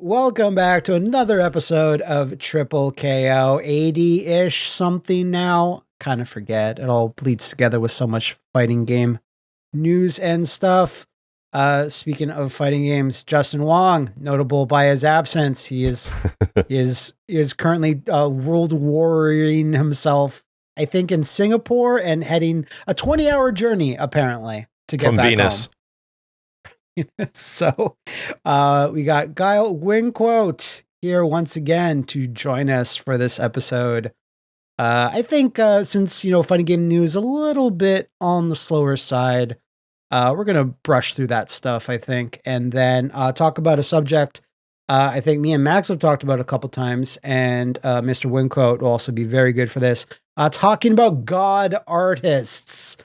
Welcome back to another episode of Triple KO. 80-ish something now. Kind of forget. It all bleeds together with so much fighting game news and stuff. Speaking of fighting games, Justin Wong, notable by his absence. He is currently world warring himself, I think, in Singapore and heading a 20-hour journey, apparently, to get from back Venus. home. So we got GuileWinQuote here once again to join us for this episode. I think since, fighting game news a little bit on the slower side, we're going to brush through that stuff, I think, and then talk about a subject I think me and Max have talked about a couple times, and Mr. Winquote will also be very good for this. Talking about God artists.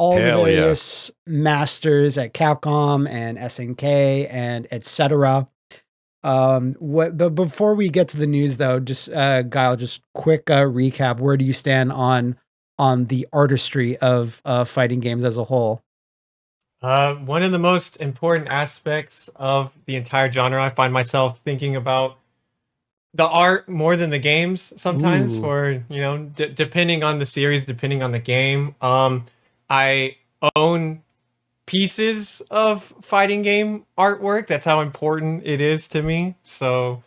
All the various masters at Capcom and SNK and etc. But before we get to the news, though, just Guile, just quick recap. Where do you stand on the artistry of fighting games as a whole? One of the most important aspects of the entire genre, I find myself thinking about the art more than the games sometimes. Ooh. For depending on the series, depending on the game. I own pieces of fighting game artwork. That's how important it is to me. So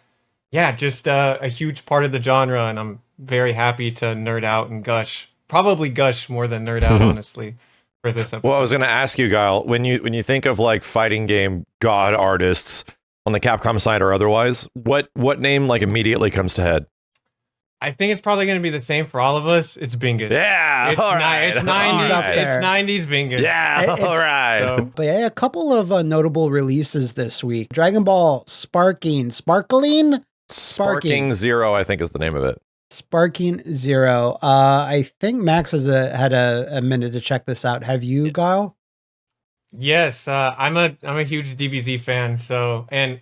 yeah, just a huge part of the genre, and I'm very happy to nerd out and gush. Probably gush more than nerd out, honestly, for this episode. Well, I was going to ask you, Guile, when you think of like fighting game god artists on the Capcom side or otherwise, what name like immediately comes to head? I think it's probably going to be the same for all of us. It's Bingus. Yeah, it's all right. It's 90s. Right. It's 90s Bingus. Yeah, all right. So, But yeah, a couple of notable releases this week. Dragon Ball Sparking Zero, I think, is the name of it. Sparking Zero. I think Max has had a minute to check this out. Have you, Guile? yes, I'm a huge DBZ fan. So, and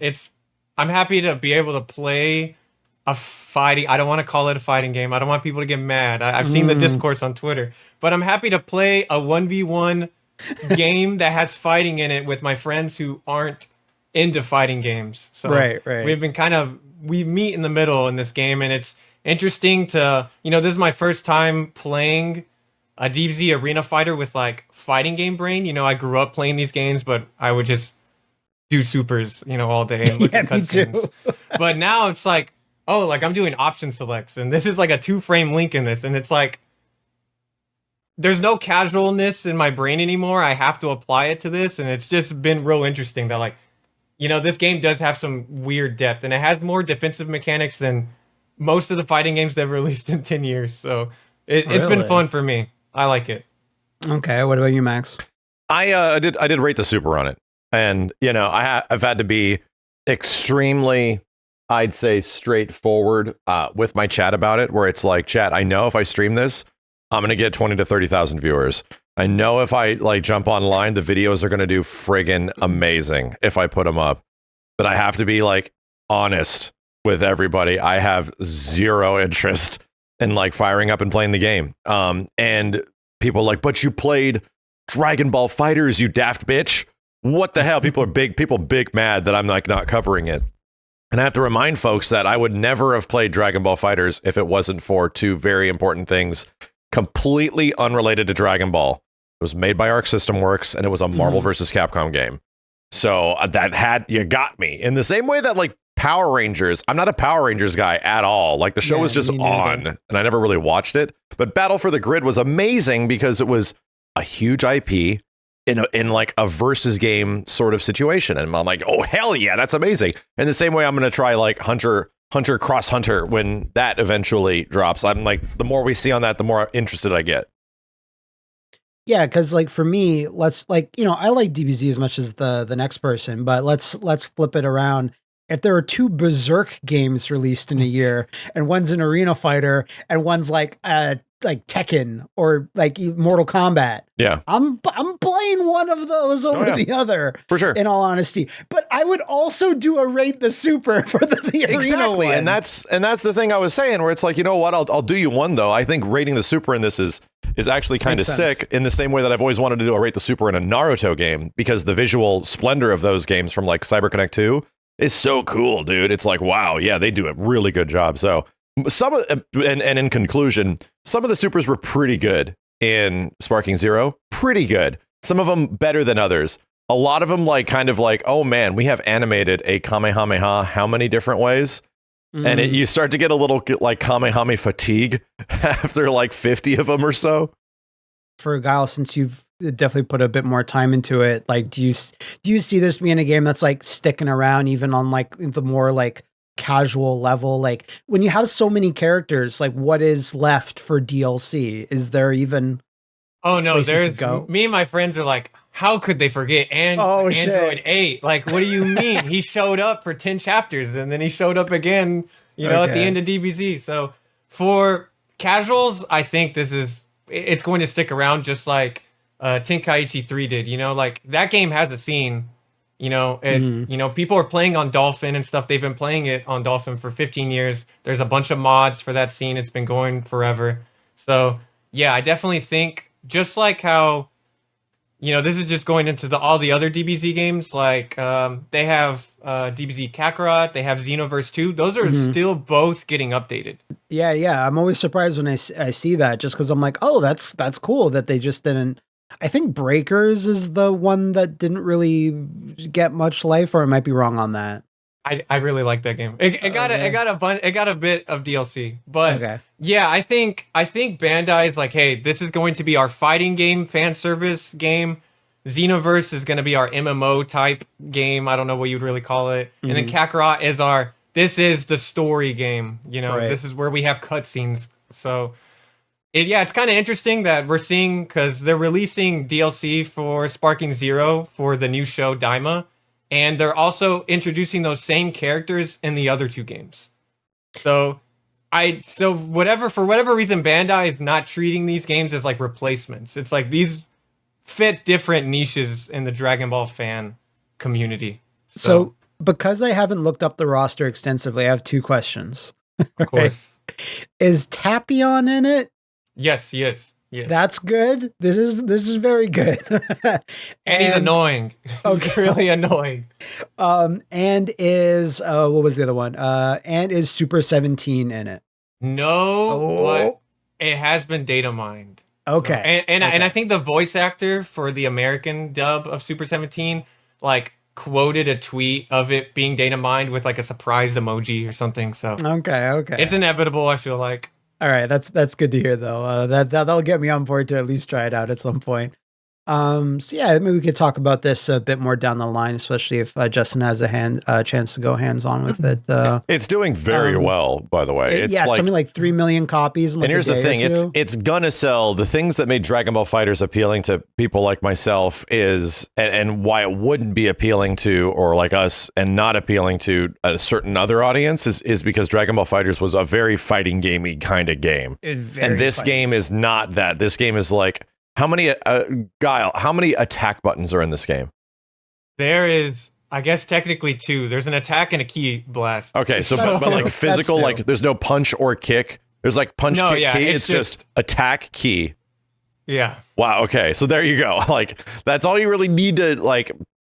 I'm happy to be able to play a fighting. I don't want to call it a fighting game. I don't want people to get mad. I've seen the discourse on Twitter, but I'm happy to play a 1v1 game that has fighting in it with my friends who aren't into fighting games. So Right. we meet in the middle in this game, and it's interesting to, this is my first time playing a DBZ arena fighter with like fighting game brain. I grew up playing these games, but I would just do supers, all day and look at cutscenes. But now it's like, oh, like I'm doing option selects, and this is like a 2-frame link in this, and it's like there's no casualness in my brain anymore. I have to apply it to this, and it's just been real interesting that like, this game does have some weird depth, and it has more defensive mechanics than most of the fighting games they've released in 10 years. So it's been fun for me. I like it. Okay, what about you, Max? I did rate the super on it, and I've had to be extremely, I'd say, straightforward with my chat about it, where it's like, chat, I know if I stream this, I'm gonna get 20 to 30,000 viewers. I know if I like jump online, the videos are gonna do friggin' amazing if I put them up. But I have to be like honest with everybody. I have zero interest in like firing up and playing the game. And people are like, but you played Dragon Ball Fighters, you daft bitch. What the hell? People big mad that I'm like not covering it. And I have to remind folks that I would never have played Dragon Ball Fighters if it wasn't for two very important things, completely unrelated to Dragon Ball. It was made by Arc System Works, and it was a Marvel vs. Capcom game. So you got me. In the same way that like Power Rangers, I'm not a Power Rangers guy at all. Like the show was just on, and I never really watched it. But Battle for the Grid was amazing because it was a huge IP in like a versus game sort of situation, and I'm like, oh hell yeah, that's amazing. In the same way, I'm gonna try like Hunter Cross Hunter when that eventually drops. I'm like, the more we see on that, the more interested I get. Yeah, because like for me, let's like, I like DBZ as much as the next person, but let's flip it around. If there are two Berserk games released in a year, and one's an arena fighter and one's like Tekken or like Mortal Kombat, yeah, I'm playing one of those over the other, for sure. In all honesty, but I would also do a rate the super for the arena one. And that's the thing I was saying, where it's like, you know what, I'll do you one though. I think rating the super in this is actually kind of sick, in the same way that I've always wanted to do a rate the super in a Naruto game, because the visual splendor of those games from like CyberConnect 2 is so cool, dude. It's like, wow, yeah, they do a really good job. So some of and in conclusion, some of the supers were pretty good in Sparking Zero, pretty good. Some of them better than others. A lot of them like kind of like, oh man, we have animated a Kamehameha how many different ways? And you start to get a little like Kamehameha fatigue after like 50 of them or so. For Guile, since you've definitely put a bit more time into it, like do you see this being a game that's like sticking around even on like the more like casual level? Like when you have so many characters, like what is left for DLC? Is there even there's me and my friends are like, how could they forget Android 8? Like, what do you mean? He showed up for 10 chapters and then he showed up again, at the end of DBZ. So for casuals, I think it's going to stick around just like Tenkaichi 3 did, like that game has a scene, people are playing on Dolphin and stuff. They've been playing it on Dolphin for 15 years. There's a bunch of mods for that scene. It's been going forever. So yeah, I definitely think just like how, this is just going into all the other DBZ games. Like they have DBZ Kakarot, they have Xenoverse 2. Those are still both getting updated. Yeah. I'm always surprised when I see that, just because I'm like, oh, that's cool that they just didn't. I think Breakers is the one that didn't really get much life, or I might be wrong on that. I really like that game. It got a bit of DLC, but yeah, I think Bandai is like, hey, this is going to be our fighting game, fan service game. Xenoverse is going to be our MMO type game. I don't know what you'd really call it. And then Kakarot is this is the story game. This is where we have cutscenes. So it's kind of interesting that we're seeing, because they're releasing DLC for Sparking Zero for the new show Daima. And they're also introducing those same characters in the other two games. For whatever reason, Bandai is not treating these games as like replacements. It's like these fit different niches in the Dragon Ball fan community. So because I haven't looked up the roster extensively, I have two questions. Of course. Is Tapion in it? Yes. That's good. This is very good. and he's annoying. He's really annoying. And is what was the other one? And is Super 17 in it? No, but it has been data mined. Okay. So, and I think the voice actor for the American dub of Super 17 like quoted a tweet of it being data mined with like a surprised emoji or something. So okay. It's inevitable, I feel like. All right, that's good to hear though. That'll get me on board to at least try it out at some point. So yeah, maybe we could talk about this a bit more down the line, especially if Justin has a chance to go hands on with it. It's doing very well, by the way. It's something like 3 million copies. And here's the thing: it's gonna sell. The things that made Dragon Ball FighterZ appealing to people like myself and why it wouldn't be appealing to, or like us, and not appealing to a certain other audience is because Dragon Ball FighterZ was a very fighting gamey kind of game, and this game is not that. This game is like. How many Guile? How many attack buttons are in this game? There is, I guess, technically 2. There's an attack and a ki blast. Okay, so but like physical, like there's no punch or kick. There's like punch, kick, ki. It's just attack, ki. Yeah. Wow. Okay, so there you go. Like that's all you really need to like.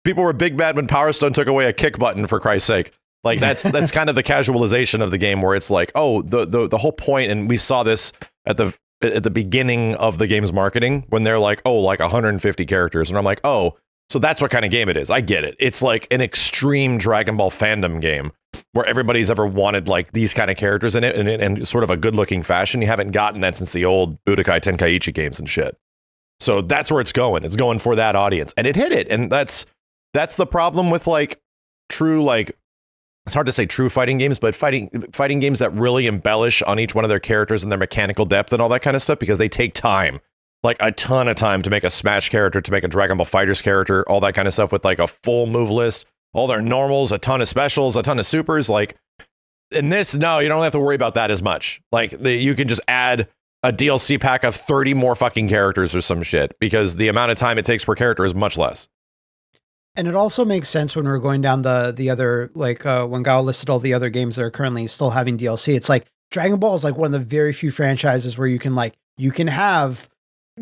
People were big mad when Power Stone took away a kick button, for Christ's sake. Like that's kind of the casualization of the game, where it's like, oh, the whole point, and we saw this at the beginning of the game's marketing when they're like, oh, like 150 characters. And I'm like, oh, so that's what kind of game it is. I get it. It's like an extreme Dragon Ball fandom game where everybody's ever wanted like these kind of characters in it and sort of a good looking fashion. You haven't gotten that since the old Budokai Tenkaichi games and shit. So that's where it's going. It's going for that audience, and it hit it. And that's the problem with like true, like, it's hard to say true fighting games, but fighting games that really embellish on each one of their characters and their mechanical depth and all that kind of stuff, because they take time, like a ton of time to make a Smash character, to make a Dragon Ball FighterZ character, all that kind of stuff with like a full move list, all their normals, a ton of specials, a ton of supers. Like in this, no, you don't have to worry about that as much. Like you can just add a DLC pack of 30 more fucking characters or some shit, because the amount of time it takes per character is much less. And it also makes sense when we're going down the other, like when Guile listed all the other games that are currently still having DLC. It's like Dragon Ball is like one of the very few franchises where you can have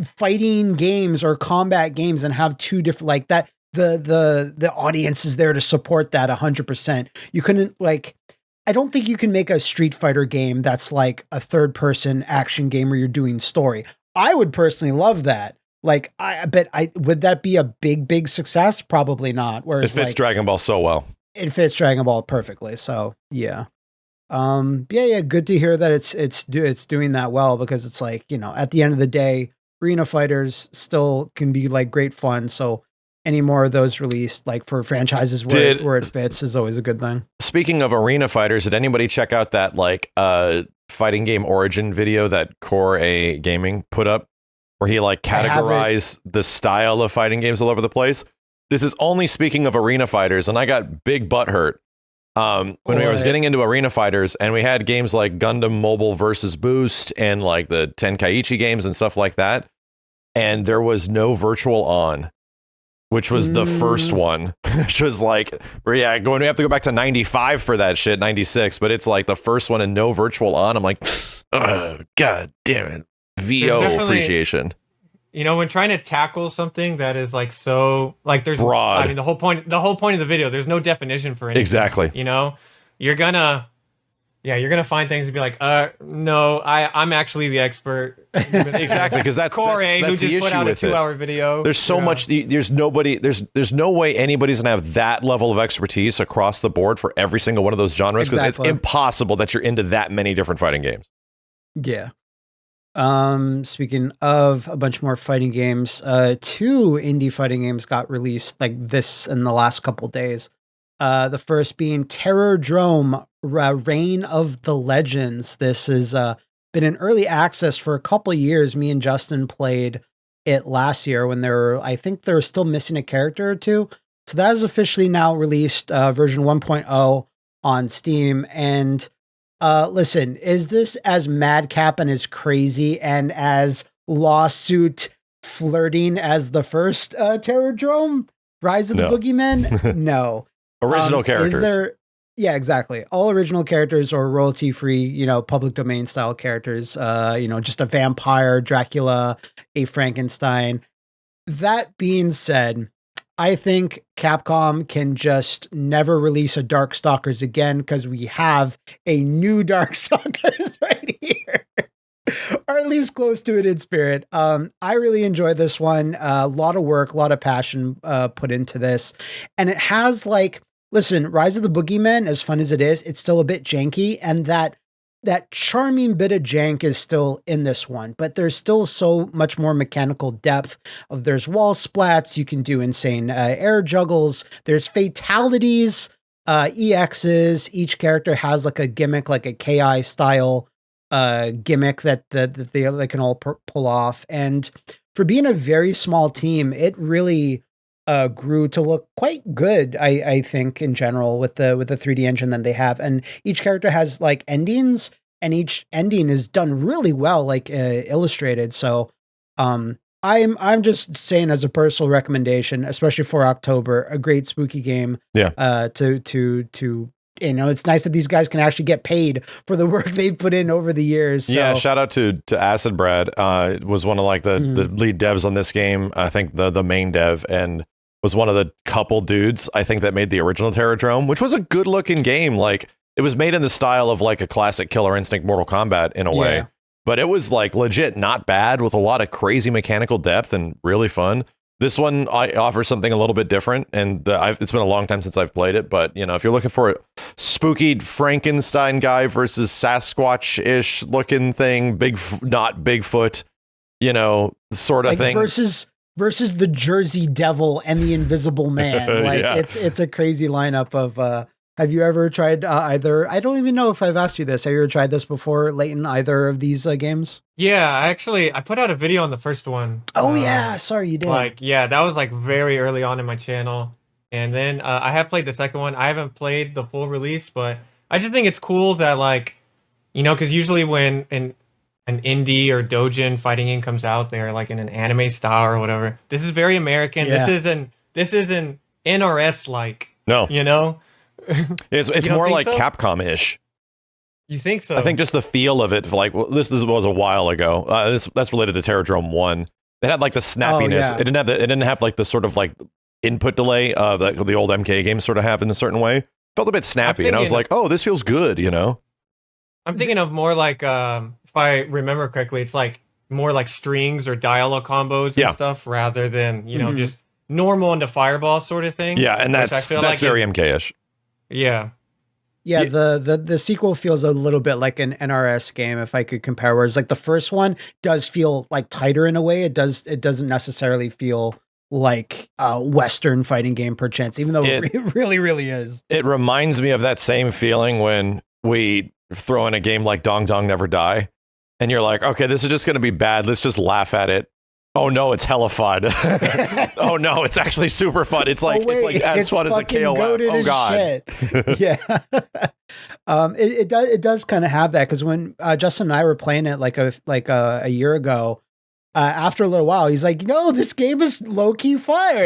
fighting games or combat games and have two different, like the audience is there to support that 100%. You couldn't like, I don't think you can make a Street Fighter game that's like a third person action game where you're doing story. I would personally love that. Like, I would that be a big success? Probably not. Whereas it fits like, Dragon Ball so well. It fits Dragon Ball perfectly. So yeah. Yeah, good to hear that it's doing that well, because it's like, you know, at the end of the day, arena fighters still can be like great fun. So any more of those released, like for franchises where it fits, is always a good thing. Speaking of arena fighters, did anybody check out that like fighting game origin video that Core A Gaming put up, where he like categorized the style of fighting games all over the place? This is only speaking of arena fighters, and I got big butt hurt when I was getting into arena fighters, and we had games like Gundam Mobile versus Boost and like the Tenkaichi games and stuff like that, and there was no virtual on, which was the first one, which was like, we have to go back to 95 for that shit, 96, but it's like the first one and no virtual on. I'm like, oh, God damn it. VO appreciation. You know, when trying to tackle something that is like so, like there's broad. I mean, the whole point of the video, there's no definition for anything. Exactly. You know, you're gonna find things and be like, no, I'm actually the expert. Exactly, because that's Core A, that's who the just put issue out a with 2-hour video. There's so much. There's no way anybody's gonna have that level of expertise across the board for every single one of those genres, because it's impossible that you're into that many different fighting games. Yeah. Speaking of a bunch more fighting games, 2 indie fighting games got released like this in the last couple days. The first being Terrordrome, Reign of the Legends. This has been in early access for a couple years. Me and Justin played it last year when I think they were still missing a character or two. So that is officially now released, version 1.0 on Steam. And listen, is this as madcap and as crazy and as lawsuit flirting as the first Terrordrome, Rise of the Boogeymen? No. Original characters. Yeah, exactly. All original characters or royalty-free, you know, public domain style characters, you know, just a vampire, Dracula, a Frankenstein. That being said, I think Capcom can just never release a Darkstalkers again, because we have a new Darkstalkers right here. Or at least close to it in spirit. I really enjoyed this one. A lot of work, a lot of passion put into this. And it has like, listen, Rise of the Boogeymen, as fun as it is, it's still a bit janky, and that charming bit of jank is still in this one, but there's still so much more mechanical depth. There's wall splats, you can do insane air juggles, there's fatalities, EXs, each character has like a gimmick, like a KI style gimmick that they can all pull off. And for being a very small team, it really grew to look quite good, I think, in general, with the 3D engine that they have. And each character has like endings, and each ending is done really well, like illustrated. So I'm just saying, as a personal recommendation, especially for October, a great spooky game. Yeah. To you know, it's nice that these guys can actually get paid for the work they've put in over the years. So. Yeah, shout out to Acid Brad. Was one of like the lead devs on this game. I think the main dev, and was one of the couple dudes, I think, that made the original Terrordrome, which was a good looking game. Like, it was made in the style of like a classic Killer Instinct Mortal Kombat in a way, but it was like legit not bad, with a lot of crazy mechanical depth and really fun. This one offers something a little bit different, and it's been a long time since I've played it, but you know, if you're looking for a spooky Frankenstein guy versus Sasquatch-ish looking thing, not Bigfoot, you know, sort of like thing. Versus the Jersey Devil and the Invisible Man. Like it's a crazy lineup of have you ever tried either? I don't even know if I've asked you this. Have you ever tried this before, Leighton, either of these games? Yeah, I put out a video on the first one. Oh yeah, sorry, you did. Like, yeah, that was like very early on in my channel. And then I have played the second one. I haven't played the full release, but I just think it's cool that, like, you know, because usually when an indie or doujin fighting game comes out, they're like in an anime style or whatever. This is very American. Yeah. This isn't NRS like. No, you know, it's more like so? Capcom-ish. You think so? I think just the feel of it, like, well, this was a while ago. That's related to Terrordrome 1. It had like the snappiness. Oh, yeah. It didn't have like the sort of like input delay that the old MK games sort of have in a certain way. Felt a bit snappy, and I was like, oh, this feels good, you know? I'm thinking of more like, if I remember correctly, it's like more like strings or dialogue combos and stuff rather than, you know, just normal into fireball sort of thing. Yeah, and that's very MK-ish. Yeah. Yeah, the sequel feels a little bit like an NRS game, if I could compare. Whereas like the first one does feel like tighter in a way. It doesn't necessarily feel like a Western fighting game per chance, even though it really, really is. It reminds me of that same feeling when we throw in a game like Dong Dong Never Die, and you're like, okay, this is just going to be bad. Let's just laugh at it. Oh no, it's hella fun. Oh no, it's actually super fun. It's like it's as fun as a KOF. Oh god. Yeah. It does kind of have that, because when Justin and I were playing it like a year ago, after a little while, he's like, this game is low key fire.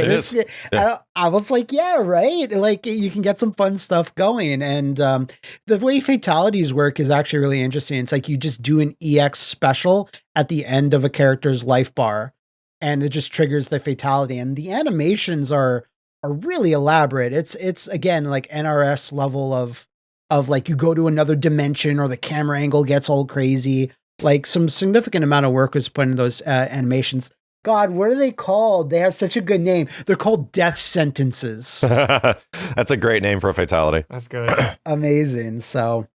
I was like, yeah, right. Like you can get some fun stuff going, and the way fatalities work is actually really interesting. It's like you just do an EX special at the end of a character's life bar, and it just triggers the fatality. And the animations are really elaborate. It's again like NRS level of like you go to another dimension, or the camera angle gets all crazy. Like some significant amount of work was put into those animations. God, what are they called? They have such a good name. They're called death sentences. That's a great name for a fatality. That's good. Amazing. So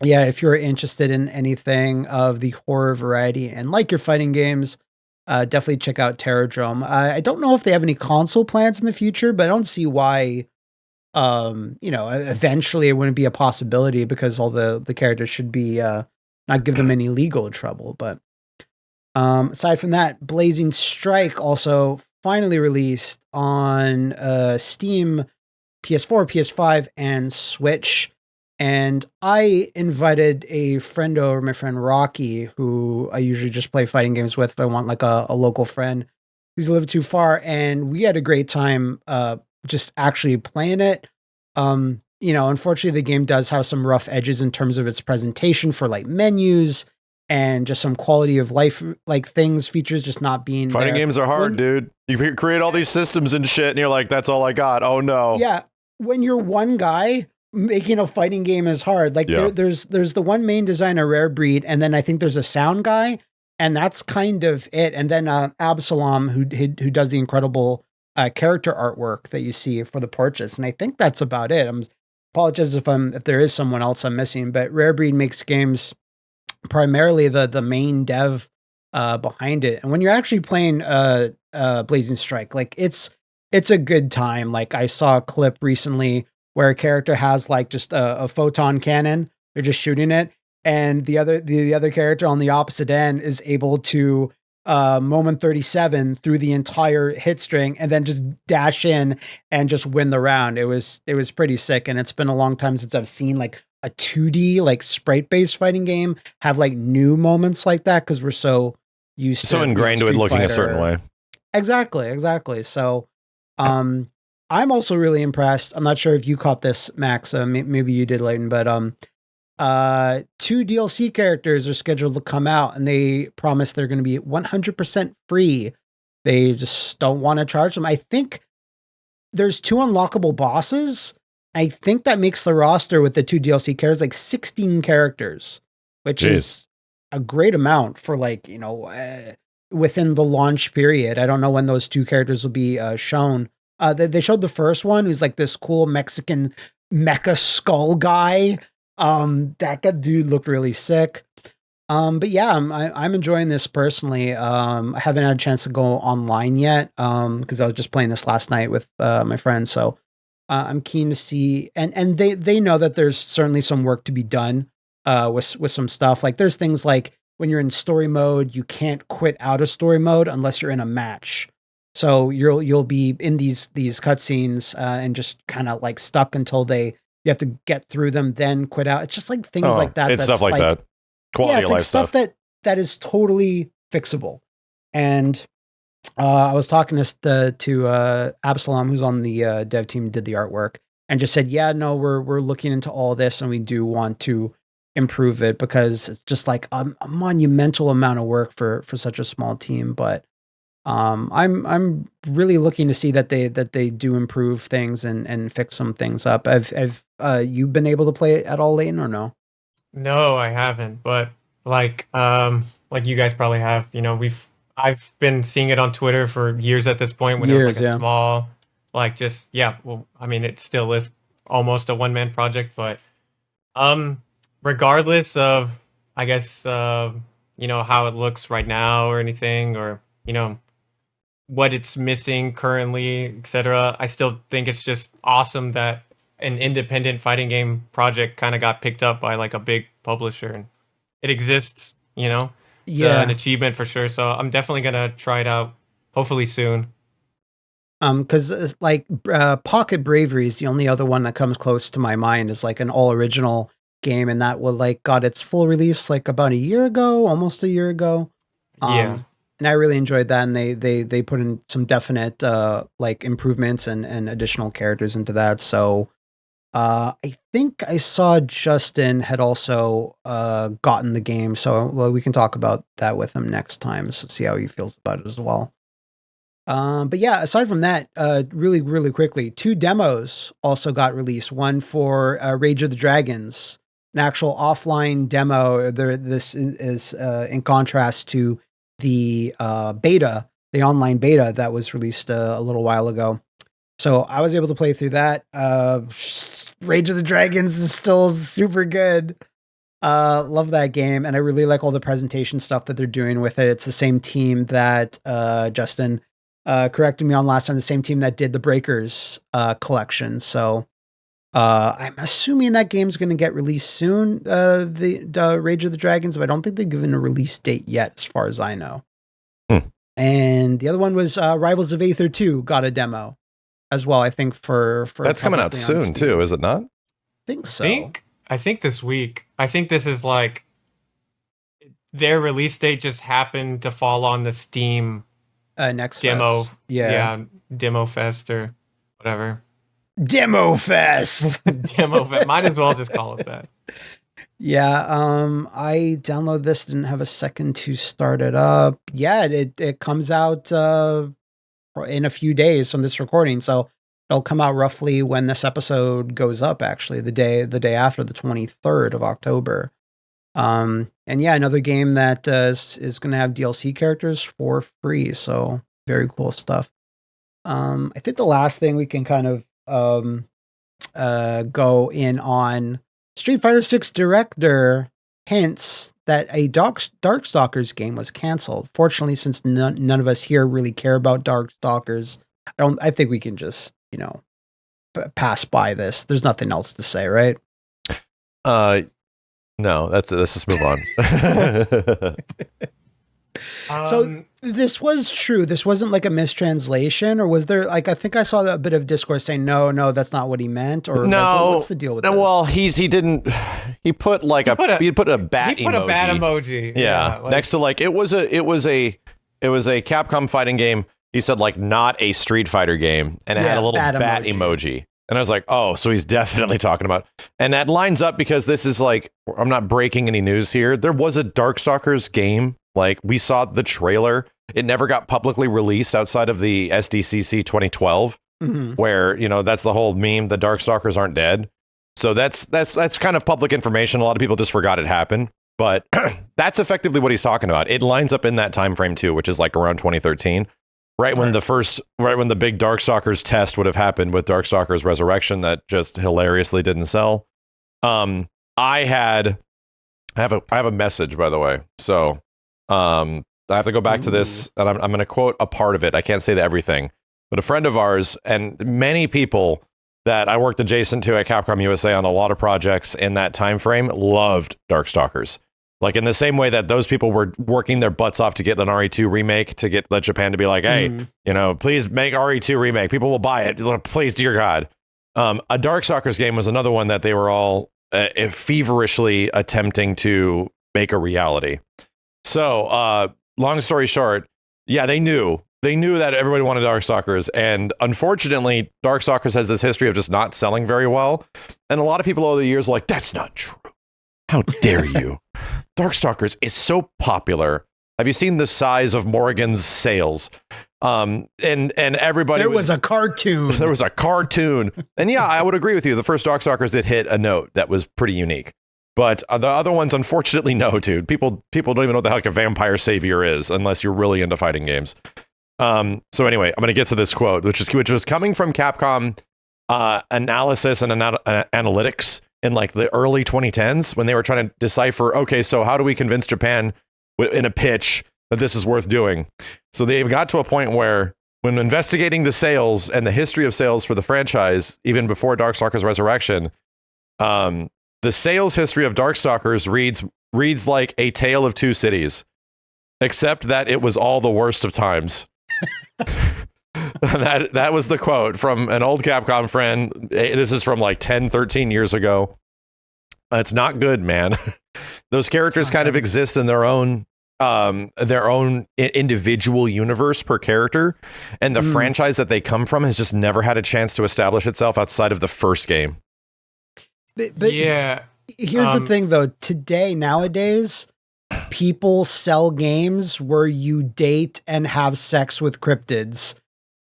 yeah, if you're interested in anything of the horror variety and like your fighting games, definitely check out Terrordrome. I don't know if they have any console plans in the future, but I don't see why, eventually it wouldn't be a possibility, because all the characters should be, not give them any legal trouble. But aside from that, Blazing Strike also finally released on Steam, PS4, PS5, and Switch. And I invited a friend over, my friend Rocky, who I usually just play fighting games with if I want like a local friend who's a little too far. And we had a great time just actually playing it. Unfortunately, the game does have some rough edges in terms of its presentation for like menus and just some quality of life, like features just not being Fighting there. games are hard, dude. You create all these systems and shit, and you're like, that's all I got. Oh no. Yeah. When you're one guy, making a fighting game is hard. Like there's the one main designer, Rare Breed, and then I think there's a sound guy, and that's kind of it. And then Absalom, who does the incredible character artwork that you see for the purchase. And I think that's about it. Apologize if there is someone else I'm missing, but Rare Breed makes games primarily the main dev behind it. And when you're actually playing Blazing Strike, like it's a good time. Like I saw a clip recently where a character has like just a photon cannon. They're just shooting it. And the other character on the opposite end is able to moment 37 through the entire hit string and then just dash in and just win the round. It was pretty sick. And it's been a long time since I've seen like a 2D like sprite based fighting game have like new moments like that, because we're so used to ingrained to it looking a certain way. Exactly. So I'm also really impressed. I'm not sure if you caught this, Max. Maybe you did, Leighton, but 2 DLC characters are scheduled to come out, and they promise they're going to be 100% free. They just don't want to charge them. I think there's 2 unlockable bosses. I think that makes the roster with the 2 DLC characters like 16 characters, which is a great amount for like, within the launch period. I don't know when those 2 characters will be shown. They showed the first one, who's like this cool Mexican mecha skull guy. That dude looked really sick. But yeah, I'm enjoying this personally. I haven't had a chance to go online yet, because I was just playing this last night with my friends. So I'm keen to see, and they know that there's certainly some work to be done with some stuff. Like there's things like when you're in story mode, you can't quit out of story mode unless you're in a match. So you'll be in these cutscenes and just kind of like stuck until you have to get through them, then quit out. It's just like things like that. It's stuff like that. Quality of life stuff that is totally fixable. And I was talking to Absalom, who's on the dev team, did the artwork, and just said, yeah, no, we're looking into all this, and we do want to improve it, because it's just like a monumental amount of work for such a small team. But I'm really looking to see that they do improve things and fix some things up. Have you been able to play it at all, Leighton, or no? No, I haven't, but like you guys probably have, I've been seeing it on Twitter for years at this point when it was Years, like a yeah. small, like just yeah, well, I mean it still is almost a one-man project, but um regardless of I guess how it looks right now or anything or what it's missing currently, etc. I still think it's just awesome that an independent fighting game project kind of got picked up by like a big publisher and it exists, It's an Yeah. achievement for sure. So I'm definitely gonna try it out, hopefully soon. Because like Pocket Bravery is the only other one that comes close to my mind is like an all original game, and that was like got its full release like about a year ago, almost a year ago. Yeah. And I really enjoyed that, and they put in some definite like improvements and additional characters into that. So I think I saw Justin had also gotten the game, so well, we can talk about that with him next time. So see how he feels about it as well. But yeah, aside from that, really, really quickly, 2 demos also got released. One for Rage of the Dragons, an actual offline demo. This is in contrast to the beta, the online beta that was released a little while ago. So I was able to play through that. Rage of the Dragons is still super good. Love that game, and I really like all the presentation stuff that they're doing with it. It's the same team that Justin corrected me on last time, the same team that did the Breakers collection. So I'm assuming that game's going to get released soon, the Rage of the Dragons, but I don't think they've given a release date yet, as far as I know. And the other one was Rivals of Aether 2 got a demo as well, I think, for That's coming out soon, too, is it not? I think so. I think this week. I think this is like their release date just happened to fall on the Steam next demo. Fest. Yeah. Demo Fest or whatever. Demo Fest. Demo Fest. Might as well just call it that. Yeah, I downloaded this, didn't have a second to start it up. Yeah, it comes out in a few days from this recording, so it'll come out roughly when this episode goes up, actually, the day after, the 23rd of October. And yeah, another game that is going to have DLC characters for free, so very cool stuff. I think the last thing we can kind of go in on, Street Fighter 6 director hints that a Darkstalkers game was canceled. Fortunately, since none of us here really care about Darkstalkers, I think we can just, pass by this. There's nothing else to say, right? No, let's just move on. So this was true. This wasn't like a mistranslation, or was there like, I think I saw a bit of discourse saying no, that's not what he meant, or no, like, what's the deal with this? Well, he put a bat emoji. He put a bat emoji. Yeah, next to like it was a Capcom fighting game. He said like not a Street Fighter game, and it had a little bat emoji. And I was like, oh, so he's definitely talking about, and that lines up because this is like, I'm not breaking any news here. There was a Darkstalkers game. Like, we saw the trailer. It never got publicly released outside of the SDCC 2012, where, that's the whole meme, the Darkstalkers aren't dead. So that's kind of public information. A lot of people just forgot it happened. But that's effectively what he's talking about. It lines up in that time frame, too, which is like around 2013. Right when the big Darkstalkers test would have happened with Darkstalkers Resurrection that just hilariously didn't sell. I have a message, by the way. So I have to go back to this, and I'm going to quote a part of it. I can't say everything, but a friend of ours and many people that I worked adjacent to at Capcom USA on a lot of projects in that time frame loved Darkstalkers. Like, in the same way that those people were working their butts off to get an RE2 remake, to let Japan to be like, hey, please make RE2 remake. People will buy it. Please, dear God. A Darkstalkers game was another one that they were all feverishly attempting to make a reality. So, long story short, yeah, they knew that everybody wanted Darkstalkers, and unfortunately, Darkstalkers has this history of just not selling very well. And a lot of people over the years were like, that's not true. How dare you? Darkstalkers is so popular Have you seen the size of Morrigan's sails? And everybody there was a cartoon. There was a cartoon. And yeah, I would agree with you. The first Darkstalkers did hit a note that was pretty unique. But the other ones, unfortunately, no, dude. People don't even know what the heck a vampire savior is unless you're really into fighting games. So anyway, I'm going to get to this quote, which was coming from Capcom analysis and analytics in like the early 2010s when they were trying to decipher, okay, so how do we convince Japan in a pitch that this is worth doing? So they've got to a point where when investigating the sales and the history of sales for the franchise, even before Darkstalkers Resurrection, the sales history of Darkstalkers reads like A Tale of Two Cities, except that it was all the worst of times. that was the quote from an old Capcom friend. This is from like 10, 13 years ago. It's not good, man. Those characters kind of exist in their own individual universe per character, and the franchise that they come from has just never had a chance to establish itself outside of the first game. But yeah, here's the thing though. Nowadays, people sell games where you date and have sex with cryptids.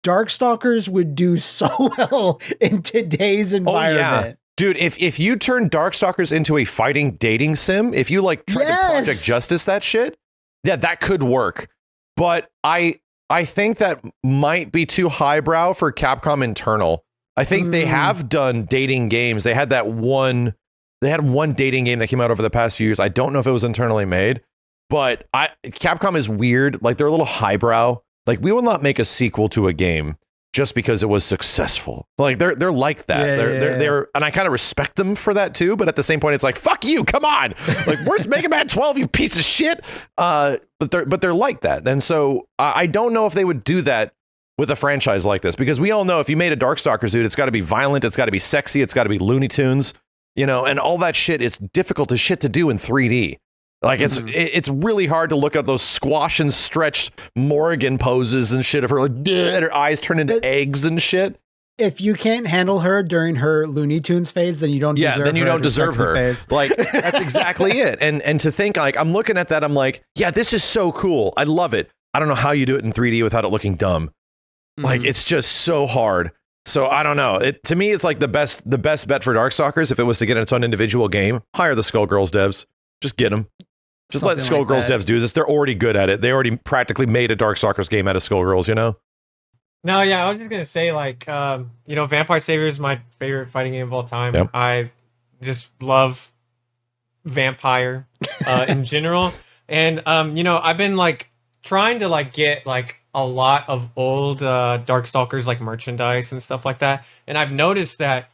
Darkstalkers would do so well in today's environment. Oh, yeah. Dude, if you turn Darkstalkers into a fighting dating sim, if you like try to Project Justice that shit, yeah, that could work. But I think that might be too highbrow for Capcom internal. I think they have done dating games. They had one dating game that came out over the past few years. I don't know if it was internally made, but Capcom is weird. Like, they're a little highbrow. Like, we will not make a sequel to a game just because it was successful. Like, they're like that. They're and I kind of respect them for that too. But at the same point, it's like, fuck you, come on. Like, where's Mega Man 12, you piece of shit? But they're like that. And so I don't know if they would do that with a franchise like this, because we all know if you made a Darkstalkers, dude, it's got to be violent, it's got to be sexy, it's got to be Looney Tunes, and all that shit is difficult as shit to do in 3D. Like, it's really hard to look at those squash and stretched Morrigan poses and shit of her, like, her eyes turn into eggs and shit. If you can't handle her during her Looney Tunes phase, then you don't deserve her. Yeah, then you don't deserve her. Phase. Like, that's exactly it. And to think, like, I'm looking at that, I'm like, yeah, this is so cool. I love it. I don't know how you do it in 3D without it looking dumb. Like, it's just so hard. So I don't know. To me, it's like the best bet for Darkstalkers, if it was to get its own individual game, hire the Skullgirls devs. Just get them. Just let Skullgirls devs do this. They're already good at it. They already practically made a Darkstalkers game out of Skullgirls, No, yeah, I was just gonna say, like, Vampire Savior is my favorite fighting game of all time. Yep. I just love vampire in general, and I've been like trying to like get like a lot of old Darkstalkers like merchandise and stuff like that, and I've noticed that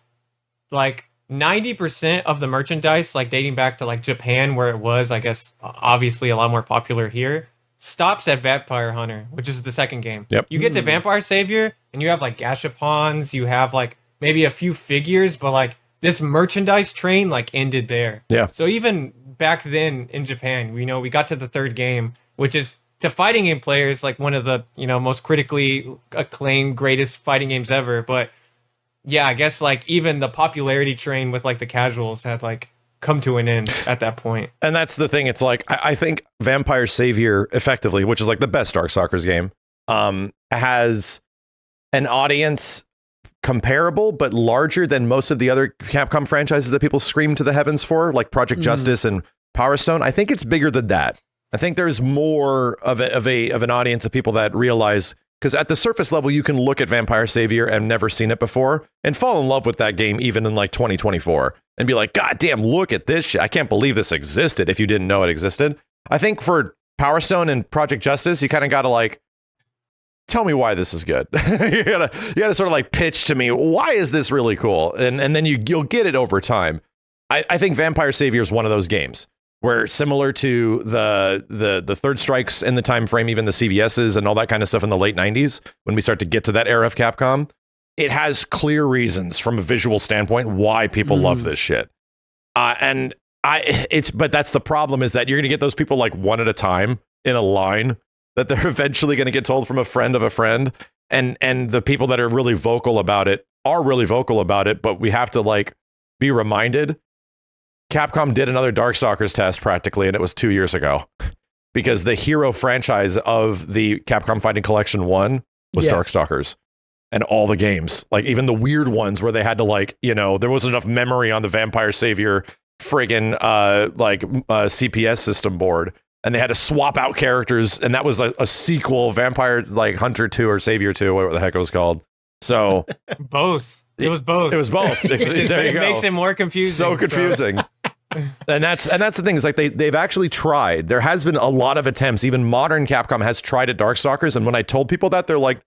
like 90% of the merchandise, like dating back to like Japan, where it was, I guess, obviously a lot more popular here, stops at Vampire Hunter, which is the second game. Yep. You get to Vampire Savior, and you have like gashapons, you have like maybe a few figures, but like this merchandise train like ended there. Yeah. So even back then in Japan, we got to the third game, which is to fighting game players like one of the most critically acclaimed greatest fighting games ever, but yeah, I guess like even the popularity train with like the casuals had like come to an end at that point. And that's the thing. It's like, I think Vampire Savior effectively, which is like the best Darkstalkers game, has an audience comparable but larger than most of the other Capcom franchises that people scream to the heavens for, like Project Justice and Power Stone. I think it's bigger than that. I think there's more of an audience of people that realize, because at the surface level, you can look at Vampire Savior and never seen it before and fall in love with that game even in like 2024 and be like, God damn, look at this shit. I can't believe this existed if you didn't know it existed. I think for Power Stone and Project Justice, you kind of got to like, tell me why this is good. you gotta sort of like pitch to me, why is this really cool? And then you'll get it over time. I think Vampire Savior is one of those games where, similar to the Third Strikes in the time frame, even the CVSs and all that kind of stuff in the late 90s, when we start to get to that era of Capcom, it has clear reasons from a visual standpoint why people love this shit. But that's the problem, is that you're going to get those people like one at a time in a line that they're eventually going to get told from a friend of a friend. And the people that are really vocal about it are really vocal about it, but we have to like be reminded. Capcom did another Darkstalkers test practically, and it was 2 years ago. because the hero franchise of the Capcom Fighting Collection 1 was Darkstalkers. And all the games, like even the weird ones where they had to like, there wasn't enough memory on the Vampire Savior friggin' CPS system board. And they had to swap out characters. And that was a sequel, Vampire like Hunter 2 or Savior 2, whatever the heck it was called. So both. It was both. It was both. There you go. It makes it more confusing. So confusing. And that's the thing. Is like they've actually tried. There has been a lot of attempts. Even modern Capcom has tried at Darkstalkers. And when I told people that, they're like,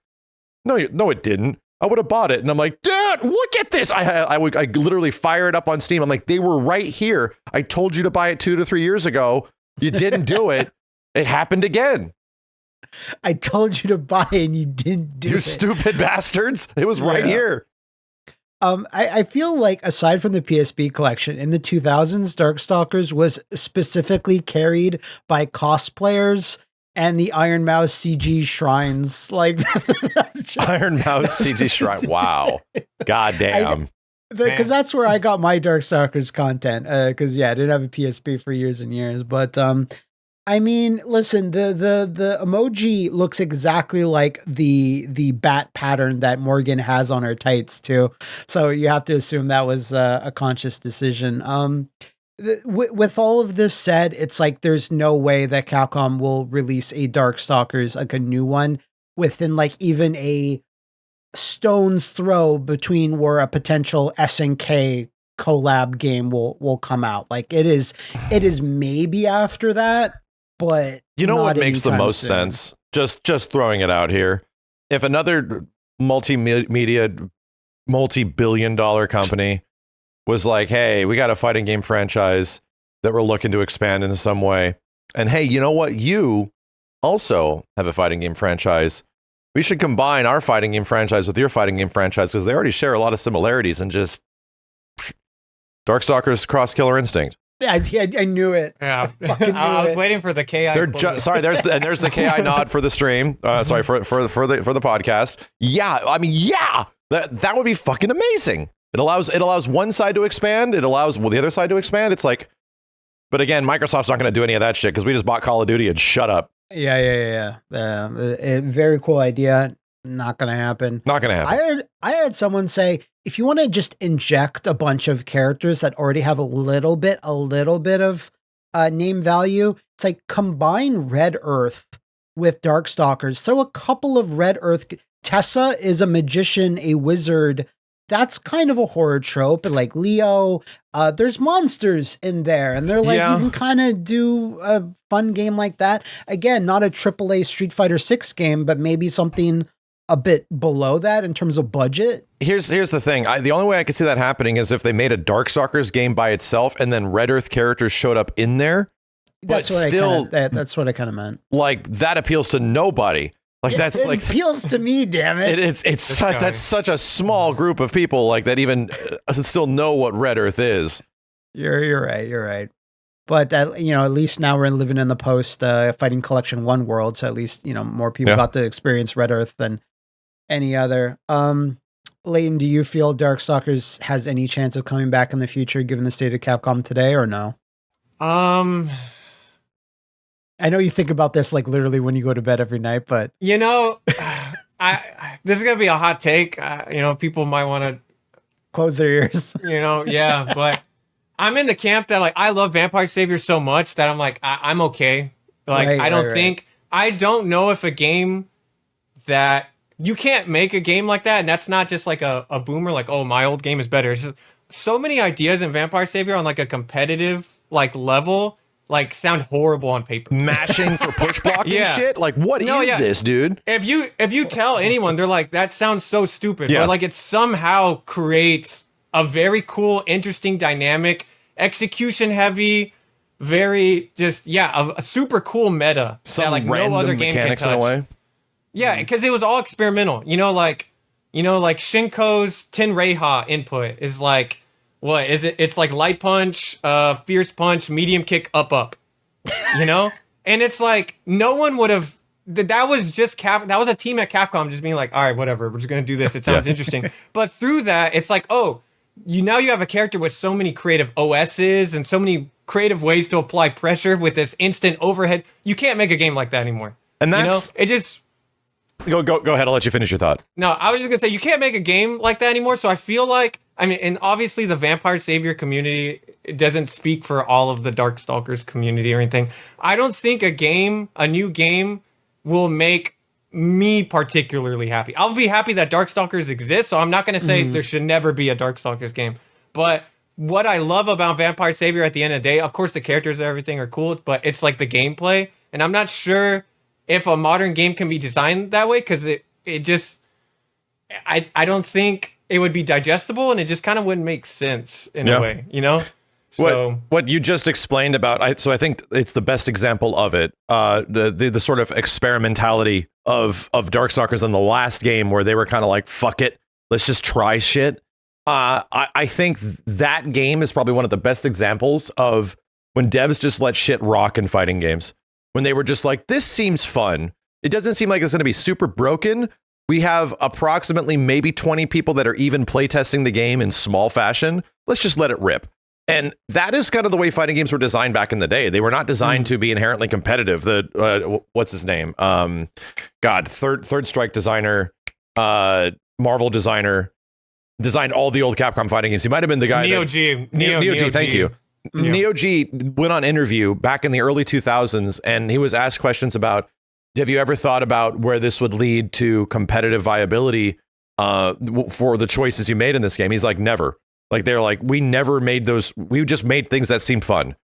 no, it didn't. I would have bought it. And I'm like, dude, look at this. I literally fired it up on Steam. I'm like, they were right here. I told you to buy it 2 to 3 years ago. You didn't do it. It happened again. I told you to buy it and you didn't do it. You stupid bastards. It was right here. I feel like aside from the PSP collection in the 2000s, Darkstalkers was specifically carried by cosplayers and the Iron Mouse CG shrines. Like Iron Mouse CG shrine. Wow. God damn. Because that's where I got my Darkstalkers content. Because I didn't have a PSP for years and years. But I mean, listen, the emoji looks exactly like the bat pattern that Morgan has on her tights too. So you have to assume that was a conscious decision. With all of this said, it's like there's no way that Capcom will release a Darkstalkers, like a new one, within like even a stone's throw between where a potential SNK collab game will come out. Like it is maybe after that, but what makes the most sense? Just throwing it out here. If another multimedia, multi-billion-dollar company was like, hey, we got a fighting game franchise that we're looking to expand in some way. And hey, you know what? You also have a fighting game franchise. We should combine our fighting game franchise with your fighting game franchise because they already share a lot of similarities and just Darkstalkers cross Killer Instinct. Yeah, I knew it. Yeah, I was waiting for the KI. Sorry, there's the KI nod for the stream. Sorry for the podcast. Yeah, I mean, that would be fucking amazing. It allows one side to expand. It allows the other side to expand. It's like, but again, Microsoft's not going to do any of that shit because we just bought Call of Duty and shut up. Yeah. Very cool idea. Not going to happen. Not going to happen. I heard someone say, if you want to just inject a bunch of characters that already have a little bit of name value, it's like combine Red Earth with Darkstalkers. Throw a couple of Red Earth. Tessa is a magician, a wizard. That's kind of a horror trope. And like Leo, there's monsters in there. And they're like, you can kind of do a fun game like that. Again, not a AAA Street Fighter 6 game, but maybe something a bit below that in terms of budget. Here's the thing. The only way I could see that happening is if they made a Darkstalkers game by itself and then Red Earth characters showed up in there. That's what I kind of meant. Like that appeals to nobody. Like that's like appeals to me, damn it. That's such a small group of people like that even still know what Red Earth is. You're right. But at least now we're living in the post Fighting Collection 1 world, so at least more people got to experience Red Earth than any other. Leighton, do you feel Darkstalkers has any chance of coming back in the future given the state of Capcom today or no? I know you think about this like literally when you go to bed every night, but this is gonna be a hot take. People might want to close their ears. But I'm in the camp that like I love Vampire Savior so much that I'm like I'm okay. Like I don't know if a game that you can't make a game like that, and that's not just like a boomer like, oh, my old game is better. It's just so many ideas in Vampire Savior on like a competitive like level. Like sound horrible on paper. Mashing for push block and shit? Like what is this, dude? If you tell anyone, they're like, that sounds so stupid. But like it somehow creates a very cool, interesting dynamic, execution heavy, very just a super cool meta. Some that like no other game can touch. In a way. Yeah, because it was all experimental. Like Shinko's Tenreiha input is like, what is it? It's like light punch, fierce punch, medium kick, up. And it's like no one would have. That was just that was a team at Capcom just being like, all right, whatever, we're just gonna do this. It sounds interesting. But through that, it's like, oh, you have a character with so many creative OSs and so many creative ways to apply pressure with this instant overhead. You can't make a game like that anymore. And that's it just go ahead. I'll let you finish your thought. No, I was just gonna say you can't make a game like that anymore. So I feel like and obviously the Vampire Savior community doesn't speak for all of the Darkstalkers community or anything. I don't think a new game will make me particularly happy. I'll be happy that Darkstalkers exists, so I'm not going to say there should never be a Darkstalkers game. But what I love about Vampire Savior at the end of the day, of course the characters and everything are cool, but it's like the gameplay. And I'm not sure if a modern game can be designed that way, because it just... I don't think it would be digestible, and it just kind of wouldn't make sense in a way, you know? So what you just explained about, I think it's the best example of it. The sort of experimentality of Darkstalkers in the last game, where they were kind of like, fuck it, let's just try shit. I think that game is probably one of the best examples of when devs just let shit rock in fighting games. When they were just like, this seems fun. It doesn't seem like it's going to be super broken. We have approximately maybe 20 people that are even playtesting the game in small fashion. Let's just let it rip. And that is kind of the way fighting games were designed back in the day. They were not designed to be inherently competitive. The what's his name? Third Strike designer, Marvel designer, designed all the old Capcom fighting games. He might have been the guy. Neo G. Thank you. Yeah. Neo G went on interview back in the early 2000s, and he was asked questions about, have you ever thought about where this would lead to competitive viability for the choices you made in this game? He's like, never. Like, they're like, we never made those. We just made things that seemed fun.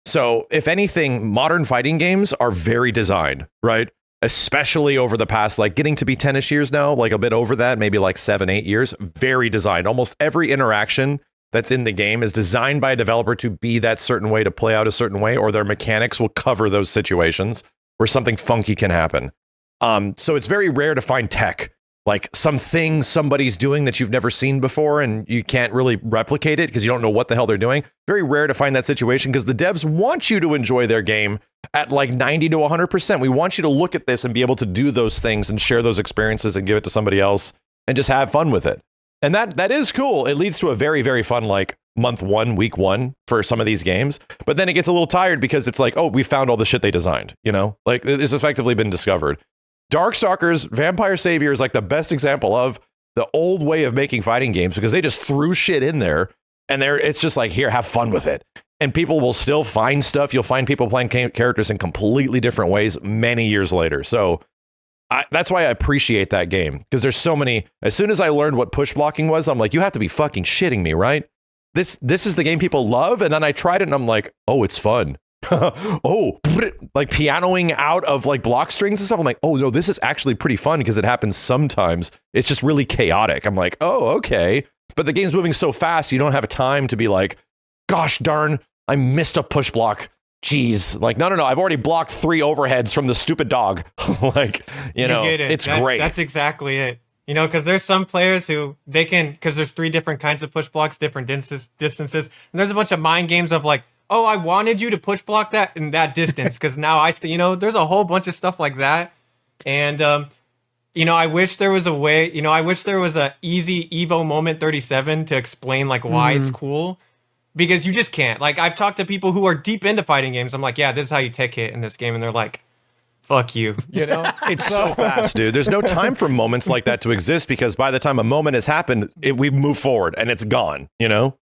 So if anything, modern fighting games are very designed, right? Especially over the past, like, getting to be 10-ish years now, like a bit over that, maybe like 7-8 years, very designed. Almost every interaction that's in the game is designed by a developer to be that certain way, to play out a certain way, or their mechanics will cover those situations where something funky can happen. So it's very rare to find tech, like something somebody's doing that you've never seen before and you can't really replicate it because you don't know what the hell they're doing. Very rare to find that situation because the devs want you to enjoy their game at like 90 to 100%. We want you to look at this and be able to do those things and share those experiences and give it to somebody else and just have fun with it. And that is cool. It leads to a very, very fun, like, month one, week one for some of these games. But then it gets a little tired because it's like, oh, we found all the shit they designed, you know? Like, it's effectively been discovered. Darkstalkers, Vampire Savior is like the best example of the old way of making fighting games because they just threw shit in there and it's just like, here, have fun with it. And people will still find stuff. You'll find people playing characters in completely different ways many years later. So that's why I appreciate that game, because there's so many. As soon as I learned what push blocking was, I'm like, you have to be fucking shitting me, right? This is the game people love. And then I tried it and I'm like, oh, it's fun. Oh, like pianoing out of like block strings and stuff. I'm like, oh no, this is actually pretty fun because it happens sometimes. It's just really chaotic. I'm like, oh, okay. But the game's moving so fast, you don't have time to be like, gosh darn, I missed a push block. Jeez. Like, no, I've already blocked 3 overheads from the stupid dog. Like, you know, it's great. That's exactly it. You know, because there's some players who they can, because there's 3 different kinds of push blocks, different distances. And there's a bunch of mind games of like, oh, I wanted you to push block that in that distance because now there's a whole bunch of stuff like that. And, I wish there was a way, I wish there was a easy Evo Moment 37 to explain like why it's cool. Because you just can't. Like, I've talked to people who are deep into fighting games. I'm like, yeah, this is how you tech hit in this game. And they're like, fuck you. You know? It's so fast, dude. There's no time for moments like that to exist because by the time a moment has happened, we move forward and it's gone, you know?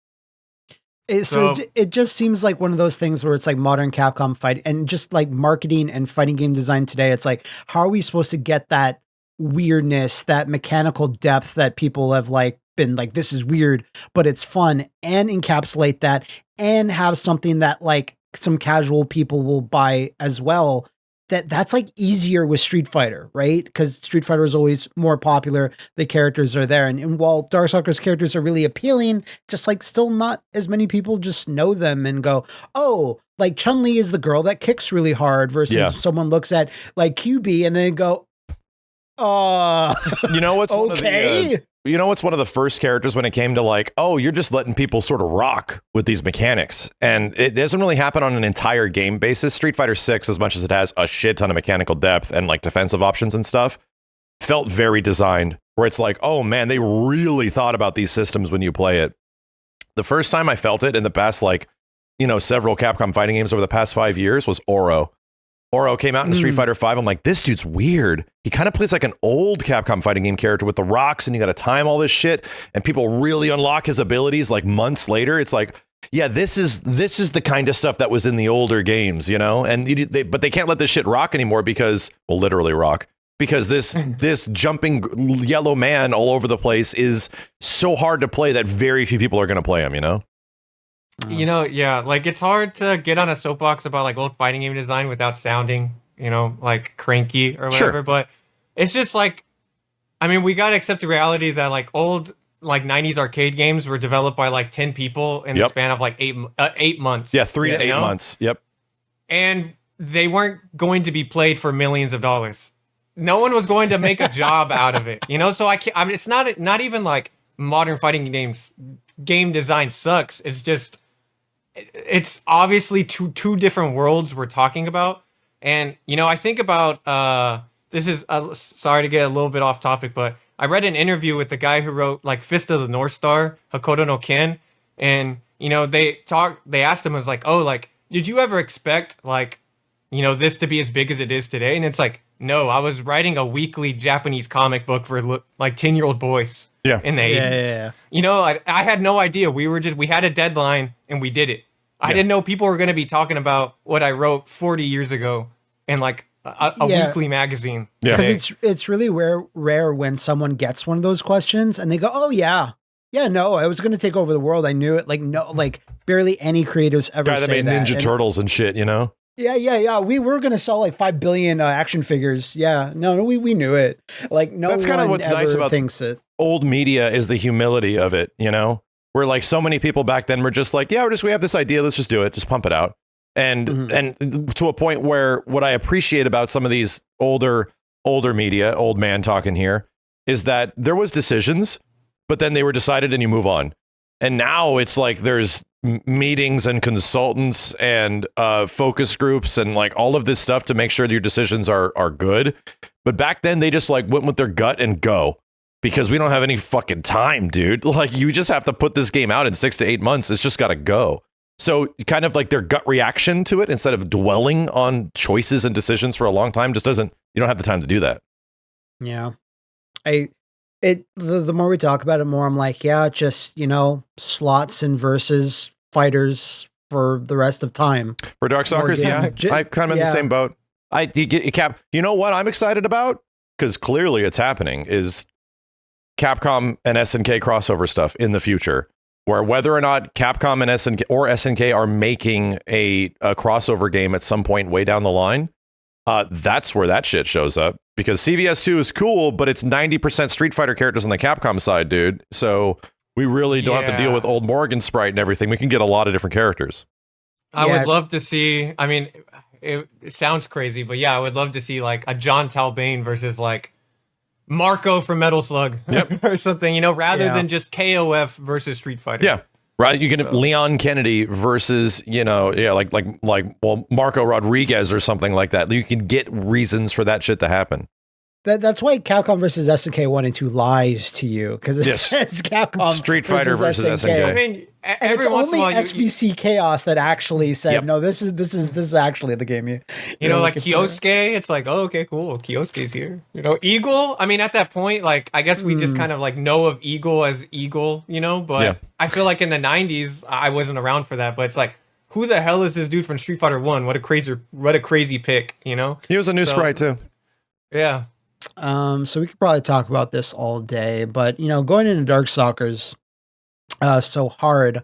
So it just seems like one of those things where it's like modern Capcom fight and just like marketing and fighting game design today. It's like, how are we supposed to get that weirdness, that mechanical depth that people have like been like, this is weird, but it's fun, and encapsulate that and have something that like some casual people will buy as well. That's like easier with Street Fighter, right? Because Street Fighter is always more popular. The characters are there. And while Darkstalkers characters are really appealing, just like still not as many people just know them and go, oh, like Chun-Li is the girl that kicks really hard versus someone looks at like QB and then go, you know what's okay. What's one of the first characters when it came to like, oh, you're just letting people sort of rock with these mechanics. And it doesn't really happen on an entire game basis. Street Fighter 6, as much as it has a shit ton of mechanical depth and like defensive options and stuff, felt very designed where it's like, oh man, they really thought about these systems when you play it. The first time I felt it in the past, like, several Capcom fighting games over the past 5 years was Oro. Oro came out in Street Fighter V. I'm like, this dude's weird. He kind of plays like an old Capcom fighting game character with the rocks, and you got to time all this shit, and people really unlock his abilities like months later. It's like, yeah, this is the kind of stuff that was in the older games, and but they can't let this shit rock anymore because, well, literally rock, because this jumping yellow man all over the place is so hard to play that very few people are going to play him, Yeah, like it's hard to get on a soapbox about like old fighting game design without sounding, like cranky or whatever. Sure. But it's just like, I mean, we got to accept the reality that like old like 90s arcade games were developed by like 10 people in the span of like 8 months. Yeah, 3 to 8 months. Yep. And they weren't going to be played for millions of dollars. No one was going to make a job out of it, So I mean, it's not even like modern fighting games game design sucks. It's just, it's obviously two different worlds we're talking about. And, I think about, this is, sorry to get a little bit off topic, but I read an interview with the guy who wrote like Fist of the North Star, Hakoto no Ken. And, they asked him, it was like, oh, like, did you ever expect like, this to be as big as it is today? And it's like, no, I was writing a weekly Japanese comic book for like 10-year-old boys in the 80s. Yeah. I had no idea. We had a deadline and we did it. I didn't know people were going to be talking about what I wrote 40 years ago in like a weekly magazine. Yeah, because it's really rare when someone gets one of those questions and they go, "Oh yeah, no, I was going to take over the world. I knew it." Like no, like barely any creatives ever guy that say made Ninja Turtles and shit, Yeah. We were going to sell like 5 billion action figures. Yeah, no, we knew it. Like no, that's kind of what's nice about old media is the humility of it. Where like so many people back then were just like, yeah, we have this idea, let's just do it, just pump it out. And to a point where what I appreciate about some of these older media, old man talking here, is that there was decisions, but then they were decided and you move on. And now it's like there's meetings and consultants and focus groups and like all of this stuff to make sure that your decisions are good. But back then they just like went with their gut and go. Because we don't have any fucking time, dude. Like, you just have to put this game out in 6 to 8 months. It's just got to go. So kind of like their gut reaction to it, instead of dwelling on choices and decisions for a long time, you don't have the time to do that. Yeah. The more we talk about it more, I'm like, yeah, just, slots and versus fighters for the rest of time. For Darkstalkers, yeah. I'm kind of in the same boat. You know what I'm excited about? Because clearly it's happening, is Capcom and SNK crossover stuff in the future, where whether or not Capcom and SNK are making a crossover game at some point way down the line, that's where that shit shows up. Because CVS2 is cool, but it's 90% Street Fighter characters on the Capcom side, dude. So we really don't have to deal with old Morgan Sprite and everything. We can get a lot of different characters. I would love to see, I mean, it sounds crazy, but yeah, I would love to see like a John Talbane versus like Marco from Metal Slug or something, rather than just KOF versus Street Fighter. Yeah, right. You can have Leon Kennedy versus, Marco Rodriguez or something like that. You can get reasons for that shit to happen. That's why Capcom versus SNK 1 and 2 lies to you, because it says Capcom Street Fighter versus SNK. I mean, and it's only SBC Chaos that actually said, no, this is actually the game like Kyosuke. It's like, oh, okay, cool, Kyosuke's here. Eagle. I mean, at that point, like, I guess we just kind of like know of Eagle as Eagle, but I feel like in the 90s I wasn't around for that. But it's like, who the hell is this dude from Street Fighter 1? What a crazy pick, He was a new sprite too. Yeah. So we could probably talk about this all day, but going into Darkstalkers, so hard.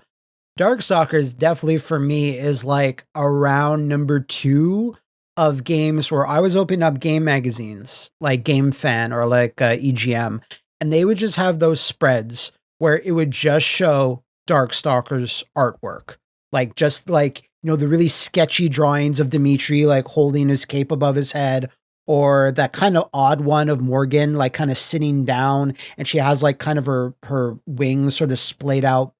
Darkstalkers definitely for me is like around number 2 of games where I was opening up game magazines like Game Fan or like EGM, and they would just have those spreads where it would just show Darkstalkers artwork, like just like the really sketchy drawings of Dimitri like holding his cape above his head. Or that kind of odd one of Morgan, like kind of sitting down, and she has like kind of her wings sort of splayed out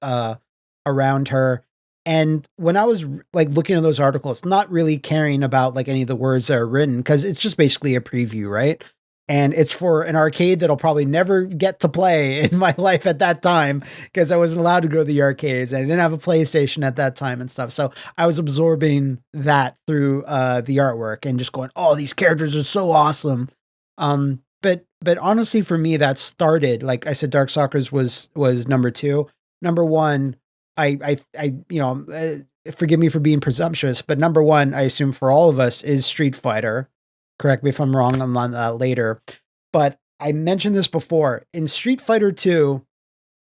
around her. And when I was like looking at those articles, not really caring about like any of the words that are written, because it's just basically a preview, right? And it's for an arcade that I'll probably never get to play in my life at that time because I wasn't allowed to go to the arcades. I didn't have a PlayStation at that time and stuff. So I was absorbing that through the artwork and just going, oh, these characters are so awesome. But honestly, for me, that started, like I said, Darkstalkers was number 2. Number 1, I forgive me for being presumptuous, but number 1, I assume for all of us, is Street Fighter. Correct me if I'm wrong on that later. But I mentioned this before. In Street Fighter 2,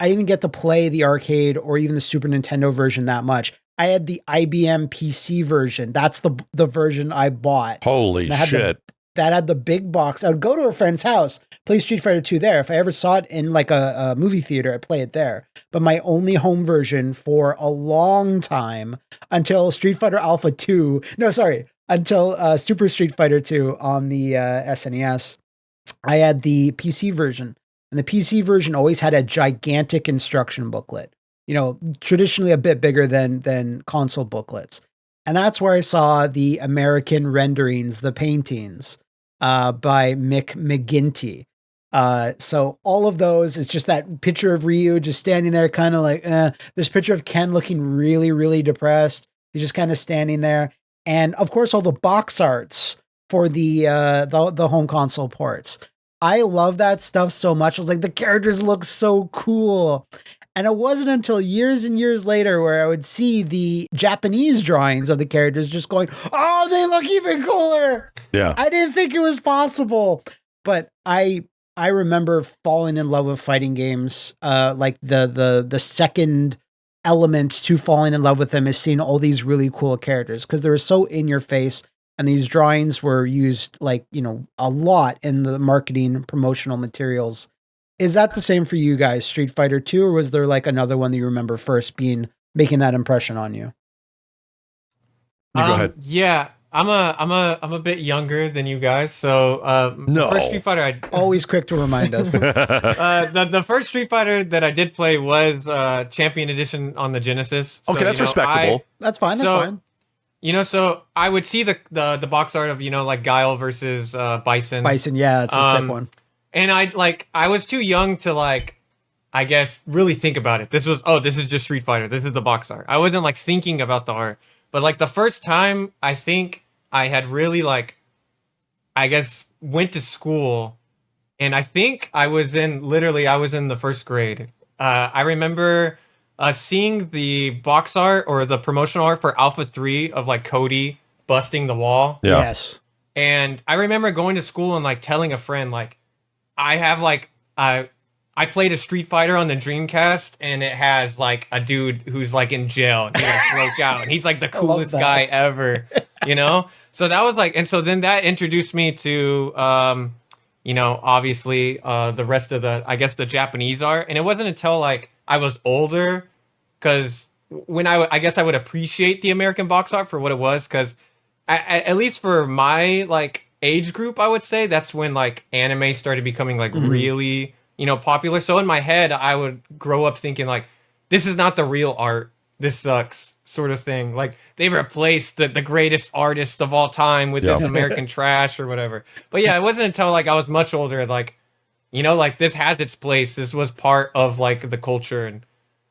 I didn't even get to play the arcade or even the Super Nintendo version that much. I had the IBM PC version. That's the version I bought. Holy shit. That had the big box. I would go to a friend's house, play Street Fighter 2 there. If I ever saw it in like a movie theater, I'd play it there. But my only home version for a long time until Street Fighter Alpha 2, until Super Street Fighter 2 on the SNES, I had the PC version. And the PC version always had a gigantic instruction booklet, traditionally a bit bigger than console booklets. And that's where I saw the American renderings, the paintings, by Mick McGinty. So all of those is just that picture of Ryu just standing there kind of like, this picture of Ken looking really, really depressed. He's just kind of standing there. And of course, all the box arts for the home console ports. I love that stuff so much. I was like, the characters look so cool. And it wasn't until years and years later where I would see the Japanese drawings of the characters just going, oh, they look even cooler. Yeah. I didn't think it was possible. But I remember falling in love with fighting games. Like the second element to falling in love with them is seeing all these really cool characters because they were so in your face. And these drawings were used a lot in the marketing promotional materials. Is that the same for you guys, Street Fighter 2, or was there like another one that you remember first making that impression on you? You go ahead. Yeah, I'm a bit younger than you guys, so no. The first Street Fighter always quick to remind us. The first Street Fighter that I did play was Champion Edition on the Genesis. Okay, that's respectable. That's fine. That's fine. So I would see the box art of like Guile versus Bison. Bison, yeah, it's a sick one. And I was too young to I guess really think about it. This is just Street Fighter. This is the box art. I wasn't thinking about the art. But the first time I think I had really I guess went to school, and I think I was in the first grade. I remember seeing the box art or the promotional art for Alpha 3 of Cody busting the wall. Yeah. Yes. And I remember going to school and telling a friend I have I played a Street Fighter on the Dreamcast and it has a dude who's in jail and he broke out and he's the coolest guy ever, So that was and so then that introduced me to obviously the rest of the Japanese art. And it wasn't until I was older, because when I guess I would appreciate the American box art for what it was, because at least for my age group, I would say that's when anime started becoming really popular. So in my head, I would grow up thinking this is not the real art, this sucks, sort of thing. They replaced the greatest artist of all time with this American trash or whatever. But yeah, it wasn't until I was much older this has its place, this was part of the culture. And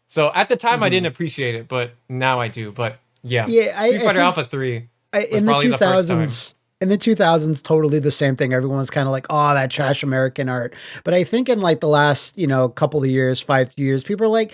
so at the time I didn't appreciate it, but now I do. But yeah, Street Fighter Alpha 3 was in the probably the first time. In the 2000s, totally the same thing. Everyone was kind of oh, that trash American art. But I think in the last, couple of years, 5 years, people are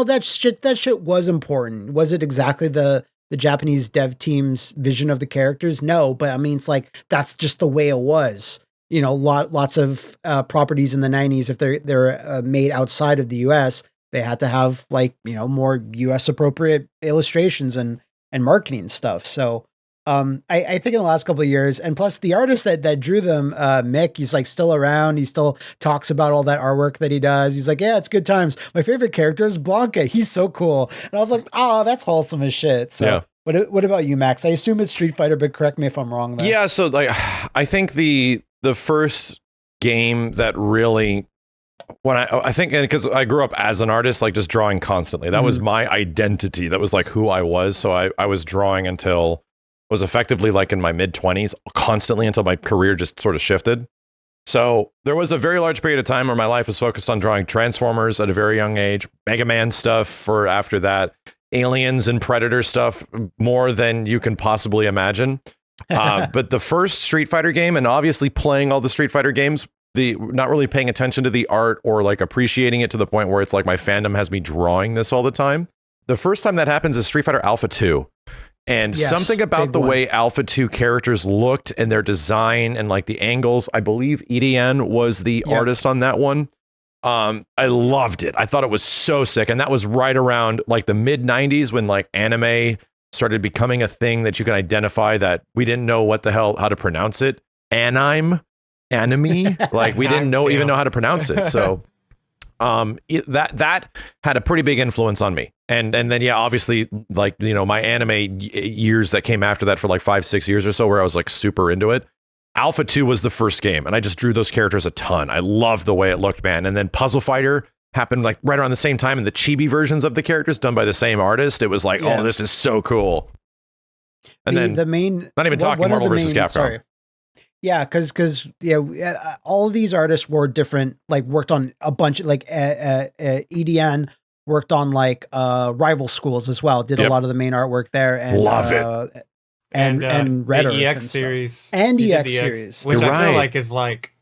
that shit was important. Was it exactly the Japanese dev team's vision of the characters? No, but I mean, it's that's just the way it was. Lots of properties in the 90s, if they're made outside of the US, they had to have more US appropriate illustrations and marketing stuff. So I think in the last couple of years, and plus the artist that drew them, Mick, he's still around. He still talks about all that artwork that he does. He's yeah, it's good times. My favorite character is Blanca. He's so cool. And I was oh, that's wholesome as shit. So yeah. What about you, Max? I assume it's Street Fighter, but correct me if I'm wrong there. Yeah, so I think the first game that really, when I think, because I grew up as an artist, just drawing constantly. That was my identity. That was who I was. So I was drawing until was effectively in my mid-20s constantly until my career just sort of shifted. So there was a very large period of time where my life was focused on drawing Transformers at a very young age, Mega Man stuff for after that, Aliens and Predator stuff more than you can possibly imagine. But the first Street Fighter game, and obviously playing all the Street Fighter games, not really paying attention to the art or like appreciating it to the point where it's like my fandom has me drawing this all the time. The first time that happens is Street Fighter Alpha 2. And something about the way Alpha 2 characters looked and their design and like the angles, I believe EDN was the artist on that one. I loved it. I thought it was so sick. And that was right around like the mid 90s when like anime started becoming a thing that you can identify that we didn't know what the hell, how to pronounce it. Anime, like we didn't even know how to pronounce it. So that had a pretty big influence on me. And then, yeah, obviously, like, you know, my anime years that came after that for like 5-6 years or so, where I was like super into it. Alpha 2 was the first game, and I just drew those characters a ton. I loved the way it looked, man. And then Puzzle Fighter happened like right around the same time, and the chibi versions of the characters done by the same artist. It was like, oh, this is so cool. And then the main, not even talking Marvel versus Capcom. Sorry. Yeah, because all of these artists were different. Like worked on a bunch, like EDN worked on like rival schools as well. Did a lot of the main artwork there, and love it. And Red Earth EX series and EX series, which I feel like is like,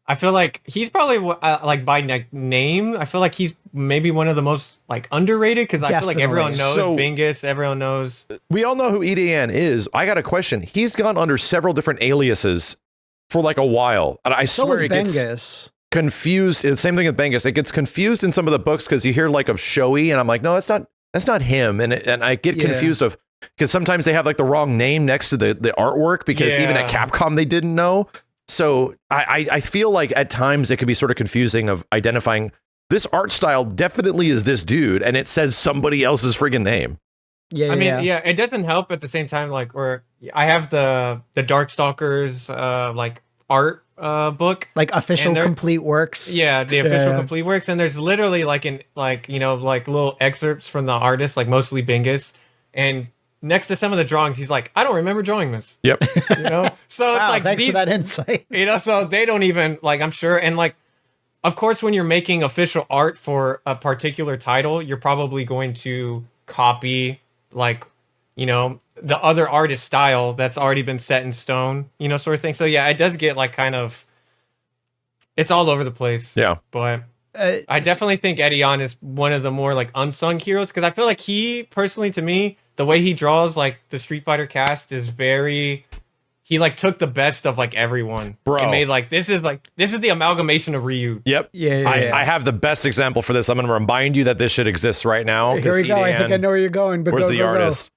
I feel like he's probably like by name. I feel like he's maybe one of the most like underrated because I feel like everyone knows Bingus. Everyone knows. We all know who EDN is. I got a question. He's gone under several different aliases for like a while, and I swear it gets confused. It's the same thing with Bingus. It gets confused in some of the books because you hear like of Shoei, and I'm like, no, that's not him, and I get confused of. Because sometimes they have like the wrong name next to the artwork because even at Capcom they didn't know. So I feel like at times it could be sort of confusing of identifying this art style definitely is this dude and it says somebody else's friggin' name. I mean, it doesn't help at the same time. Like, or I have the Darkstalkers like art book, like official complete works. Yeah, the official complete works, and there's literally like like little excerpts from the artist, like mostly Bingus, and next to some of the drawings, he's like, I don't remember drawing this. Yep. You know? So it's like thanks for that insight. You know, so they don't even like, I'm sure. And like, of course, when you're making official art for a particular title, you're probably going to copy like, you know, the other artist's style that's already been set in stone, you know, sort of thing. So yeah, it does get like kind of, it's all over the place. Yeah. But I definitely think Edion is one of the more like unsung heroes because I feel like he personally, to me, the way he draws like the Street Fighter cast is very, he like took the best of like everyone, bro, and made like this is the amalgamation of Ryu. Yep. I have the best example for this. I'm going to remind you that this shit exists right now. Here we go. I think I know where you're going. But where's the artist?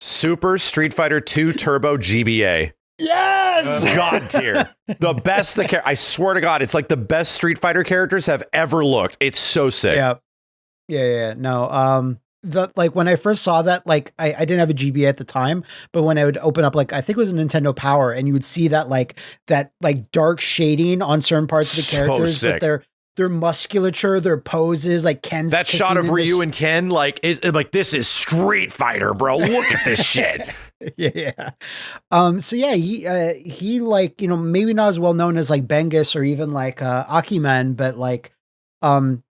Super Street Fighter 2 Turbo GBA. Yes, God tier, the best. I swear to God, it's like the best Street Fighter characters have ever looked. It's so sick. Yeah. No. Like when I first saw that, like I didn't have a GBA at the time, but when I would open up, like I think it was a Nintendo Power, and you would see that like dark shading on certain parts of the characters, sick. With their musculature, their poses, like Ken's that shot of Ryu and Ken, like like this is Street Fighter, bro. Look at this shit. Yeah. So yeah, he like, you know, maybe not as well known as like Bengus or even like Akiman, but like.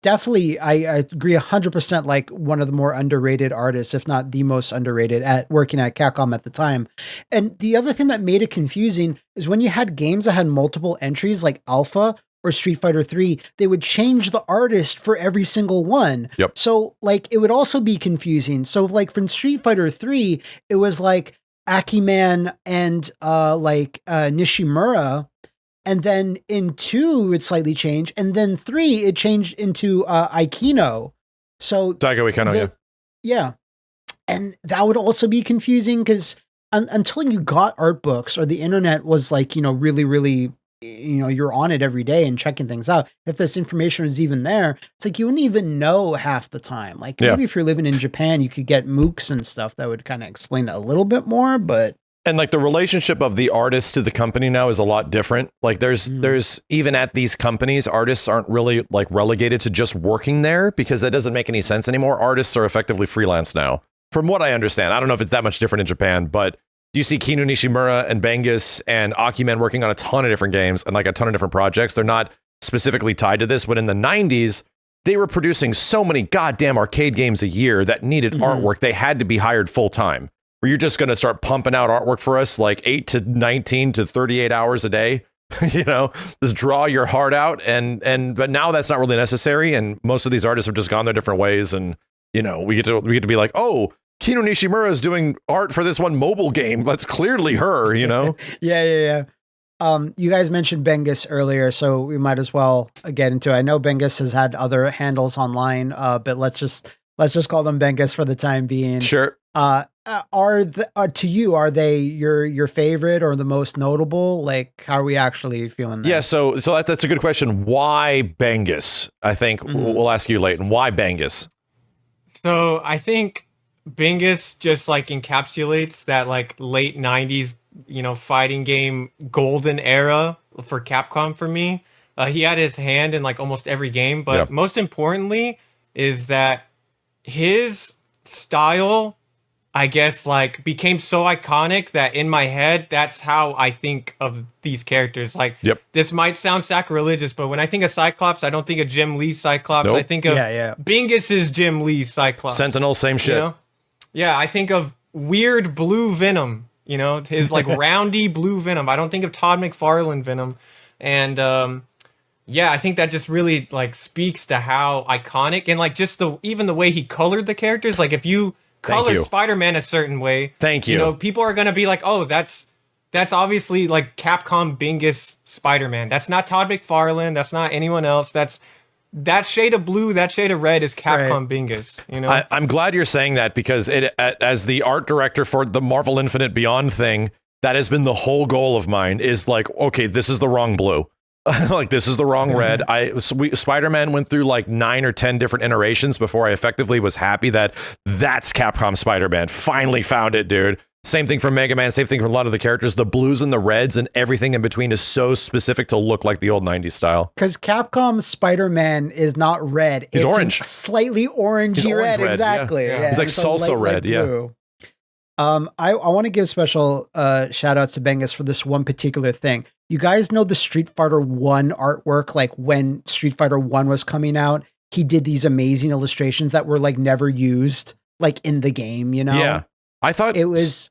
Definitely, I agree 100%. Like one of the more underrated artists, if not the most underrated, at working at Capcom at the time. And the other thing that made it confusing is when you had games that had multiple entries, like Alpha or Street Fighter 3, they would change the artist for every single one. Yep. So like it would also be confusing. So like from Street Fighter 3, it was like Akiman and Nishimura. And then in 2, it slightly changed. And then 3, it changed into Aikino. So Daigo Ikano, yeah. And that would also be confusing because until you got art books or the internet was like, you know, really, really, you know, you're on it every day and checking things out. If this information was even there, it's like you wouldn't even know half the time. Like maybe if you're living in Japan, you could get MOOCs and stuff that would kind of explain it a little bit more, but... And like the relationship of the artist to the company now is a lot different. Like there's even at these companies, artists aren't really like relegated to just working there because that doesn't make any sense anymore. Artists are effectively freelance now. From what I understand, I don't know if it's that much different in Japan, but you see Kinu Nishimura and Bengus and Akimen working on a ton of different games and like a ton of different projects. They're not specifically tied to this, but in the 90s, they were producing so many goddamn arcade games a year that needed artwork. They had to be hired full time. Where you're just going to start pumping out artwork for us like 8 to 19 to 38 hours a day. You know, just draw your heart out, but now that's not really necessary, and most of these artists have just gone their different ways, and you know, we get to be like, oh, Kino Nishimura is doing art for this one mobile game. That's clearly her, you know. Yeah. You guys mentioned Bengus earlier, so we might as well get into it. I know Bengus has had other handles online, but let's just call them Bengus for the time being. Sure. To you, are they your favorite or the most notable? Like, how are we actually feeling that? Yeah, so that's a good question. Why Bengus? I think we'll ask you, Leighton. Why Bengus? So I think Bengus just like encapsulates that like late 90s, you know, fighting game golden era for Capcom for me. He had his hand in like almost every game, but most importantly is that his style, I guess, like became so iconic that in my head, that's how I think of these characters. Like, this might sound sacrilegious, but when I think of Cyclops, I don't think of Jim Lee Cyclops. I think of Bingus's Jim Lee Cyclops. Sentinel, same shit. You know? Yeah, I think of weird blue Venom, you know, his like roundy blue Venom. I don't think of Todd McFarlane Venom. And I think that just really like speaks to how iconic and like just even the way he colored the characters. Like if you color Spider-Man a certain way, you know, people are gonna be like, oh, that's obviously like Capcom Bingus Spider-Man. That's not Todd McFarlane. That's not anyone else. That shade of blue, that shade of red is Capcom Bingus. You know, I'm glad you're saying that, because as the art director for the Marvel Infinite Beyond thing, that has been the whole goal of mine. Is like, okay, this is the wrong blue. Like, this is the wrong red. Spider-Man went through like 9 or 10 different iterations before I effectively was happy that that's Capcom Spider-Man. Finally found it, dude. Same thing for Mega Man, same thing for a lot of the characters. The blues and the reds and everything in between is so specific to look like the old 90s style. Because Capcom Spider-Man is not red. He's orange. Slightly orangey red, exactly. Yeah. He's like salsa red, I want to give special shout outs to Bengus for this one particular thing. You guys know the Street Fighter 1 artwork, like when Street Fighter 1 was coming out, he did these amazing illustrations that were like never used like in the game, you know? Yeah. I thought it was.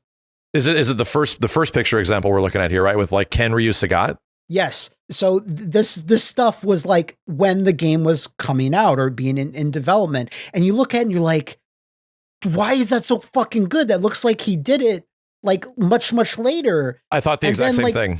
Is it the first picture example we're looking at here, right? With like Ken Ryu Sagat? Yes. So this stuff was like when the game was coming out or being in development. And you look at it and you're like, why is that so fucking good? That looks like he did it like much, much later. I thought the exact same thing.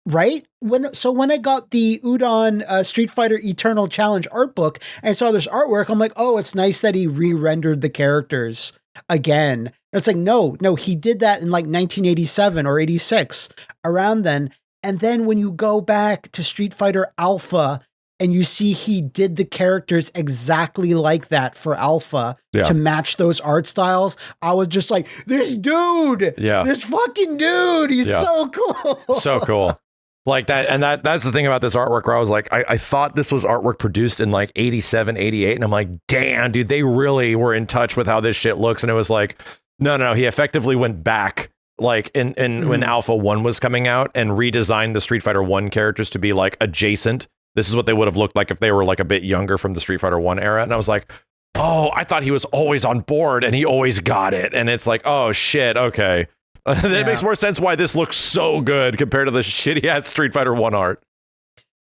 Right? When I got the Udon Street Fighter Eternal Challenge art book and I saw this artwork, I'm like, oh, it's nice that he re-rendered the characters again. And it's like, no, he did that in like 1987 or 86, around then. And then when you go back to Street Fighter Alpha and you see he did the characters exactly like that for Alpha to match those art styles, I was just like, this dude, this fucking dude, he's so cool. So cool. Like that, and that's the thing about this artwork where I was like, I thought this was artwork produced in like 87, 88, and I'm like, damn, dude, they really were in touch with how this shit looks. And it was like, no, he effectively went back like in when Alpha 1 was coming out and redesigned the Street Fighter 1 characters to be like adjacent. This is what they would have looked like if they were like a bit younger from the Street Fighter 1 era. And I was like, oh, I thought he was always on board and he always got it. And it's like, oh shit, okay. That makes more sense why this looks so good compared to the shitty ass Street Fighter 1 art.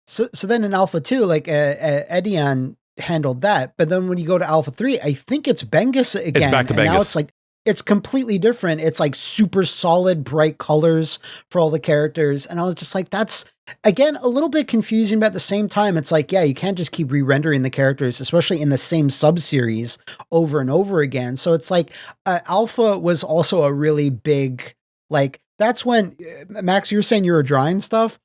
So then in Alpha 2, like Edion handled that. But then when you go to Alpha 3, I think it's Bengus again. It's back to Bengus. Now it's like, it's completely different. It's like super solid, bright colors for all the characters. And I was just like, that's, again, a little bit confusing, but at the same time, it's like, yeah, you can't just keep re-rendering the characters, especially in the same sub-series over and over again. So it's like, Alpha was also a really big, like, that's when, Max, you were saying you were drawing stuff.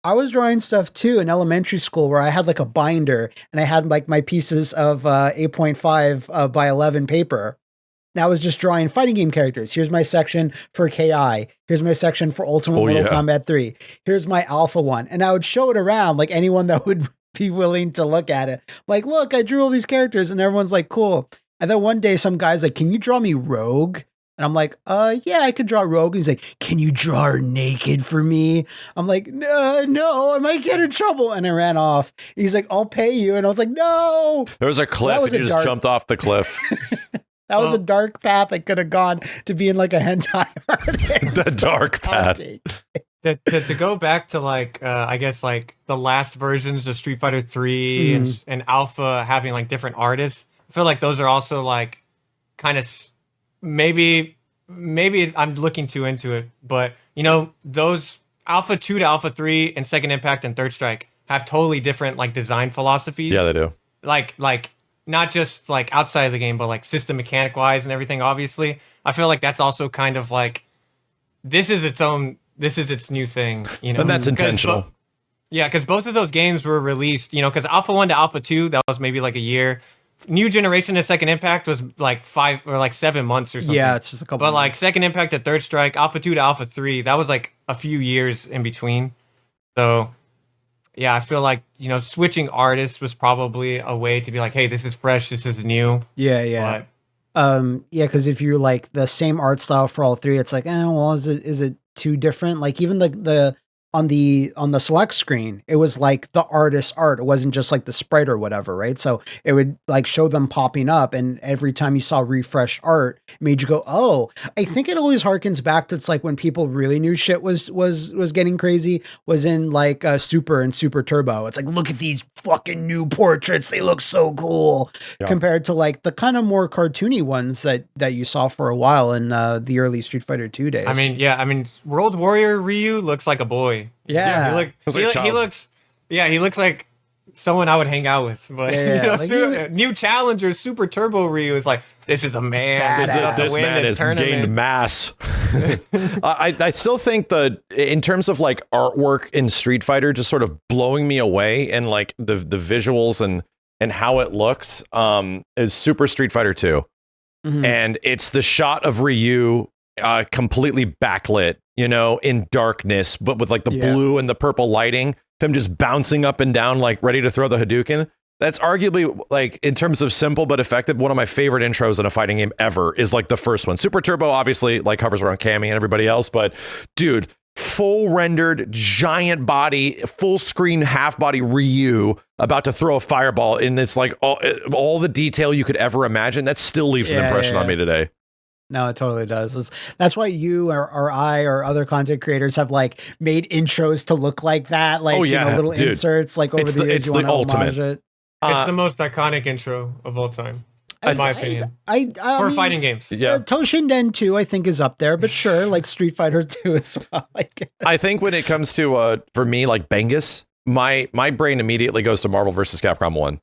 I was drawing stuff too in elementary school where I had like a binder and I had like my pieces of 8.5 by 11 paper. And I was just drawing fighting game characters. Here's my section for KI. Here's my section for Ultimate Mortal Kombat 3. Here's my Alpha one. And I would show it around like anyone that would be willing to look at it. Like, look, I drew all these characters and everyone's like, cool. And then one day some guy's like, can you draw me Rogue? And I'm like, yeah, I could draw Rogue. And he's like, can you draw her naked for me? I'm like, no, I might get in trouble. And I ran off. He's like, I'll pay you. And I was like, no. There was a cliff and you just jumped off the cliff. That was a dark path I could have gone to being like a hentai artist. The dark path. To go back to like I guess like the last versions of Street Fighter 3 and Alpha having like different artists, I feel like those are also like kind of maybe I'm looking too into it, but you know, those Alpha 2 to Alpha 3 and Second Impact and Third Strike have totally different like design philosophies. Yeah, they do. Like not just like outside of the game, but like system mechanic wise and everything. Obviously, I feel like that's also kind of like this is its new thing, you know. And that's intentional. Yeah, because both of those games were released, you know, because Alpha 1 to Alpha 2, that was maybe like a year. New Generation to Second Impact was like 5 or like 7 months or something. Yeah, it's just a couple. But like Second Impact to Third Strike, Alpha 2 to Alpha 3, that was like a few years in between. So yeah, I feel like, you know, switching artists was probably a way to be like, hey, this is fresh, this is new. Yeah. Yeah, because if you're like the same art style for all three, it's like, well, is it too different? Like even the on the select screen, it was like the artist's art. It wasn't just like the sprite or whatever, right? So it would like show them popping up, and every time you saw refresh art, it made you go, oh. I think it always harkens back to, it's like when people really knew shit was getting crazy, was in like Super and Super Turbo. It's like, look at these fucking new portraits, they look so cool, compared to like the kind of more cartoony ones that you saw for a while in the early Street Fighter 2 days. I mean, World Warrior Ryu looks like a boy. Yeah, he looks like someone I would hang out with. But you know, like new challenger Super Turbo Ryu is like, this is a man. This man has gained mass. I still think that in terms of like artwork in Street Fighter, just sort of blowing me away, and like the visuals and how it looks is Super Street Fighter 2. And it's the shot of Ryu completely backlit, you know, in darkness, but with like the blue and the purple lighting, him just bouncing up and down, like ready to throw the Hadouken. That's arguably, like, in terms of simple but effective, one of my favorite intros in a fighting game ever is like the first one. Super Turbo obviously like hovers around Cammy and everybody else, but dude, full rendered giant body, full screen half body Ryu about to throw a fireball, and it's like all the detail you could ever imagine. That still leaves an impression on me today. No, it totally does. That's why you or I or other content creators have like made intros to look like that. Like, you know, little inserts like over the years. It's the ultimate. It's the most iconic intro of all time, in my opinion. For fighting games. Yeah. Toshinden 2, I think, is up there, but sure, like Street Fighter 2 as well. I think when it comes to, for me, like Bengus, my brain immediately goes to Marvel vs. Capcom 1.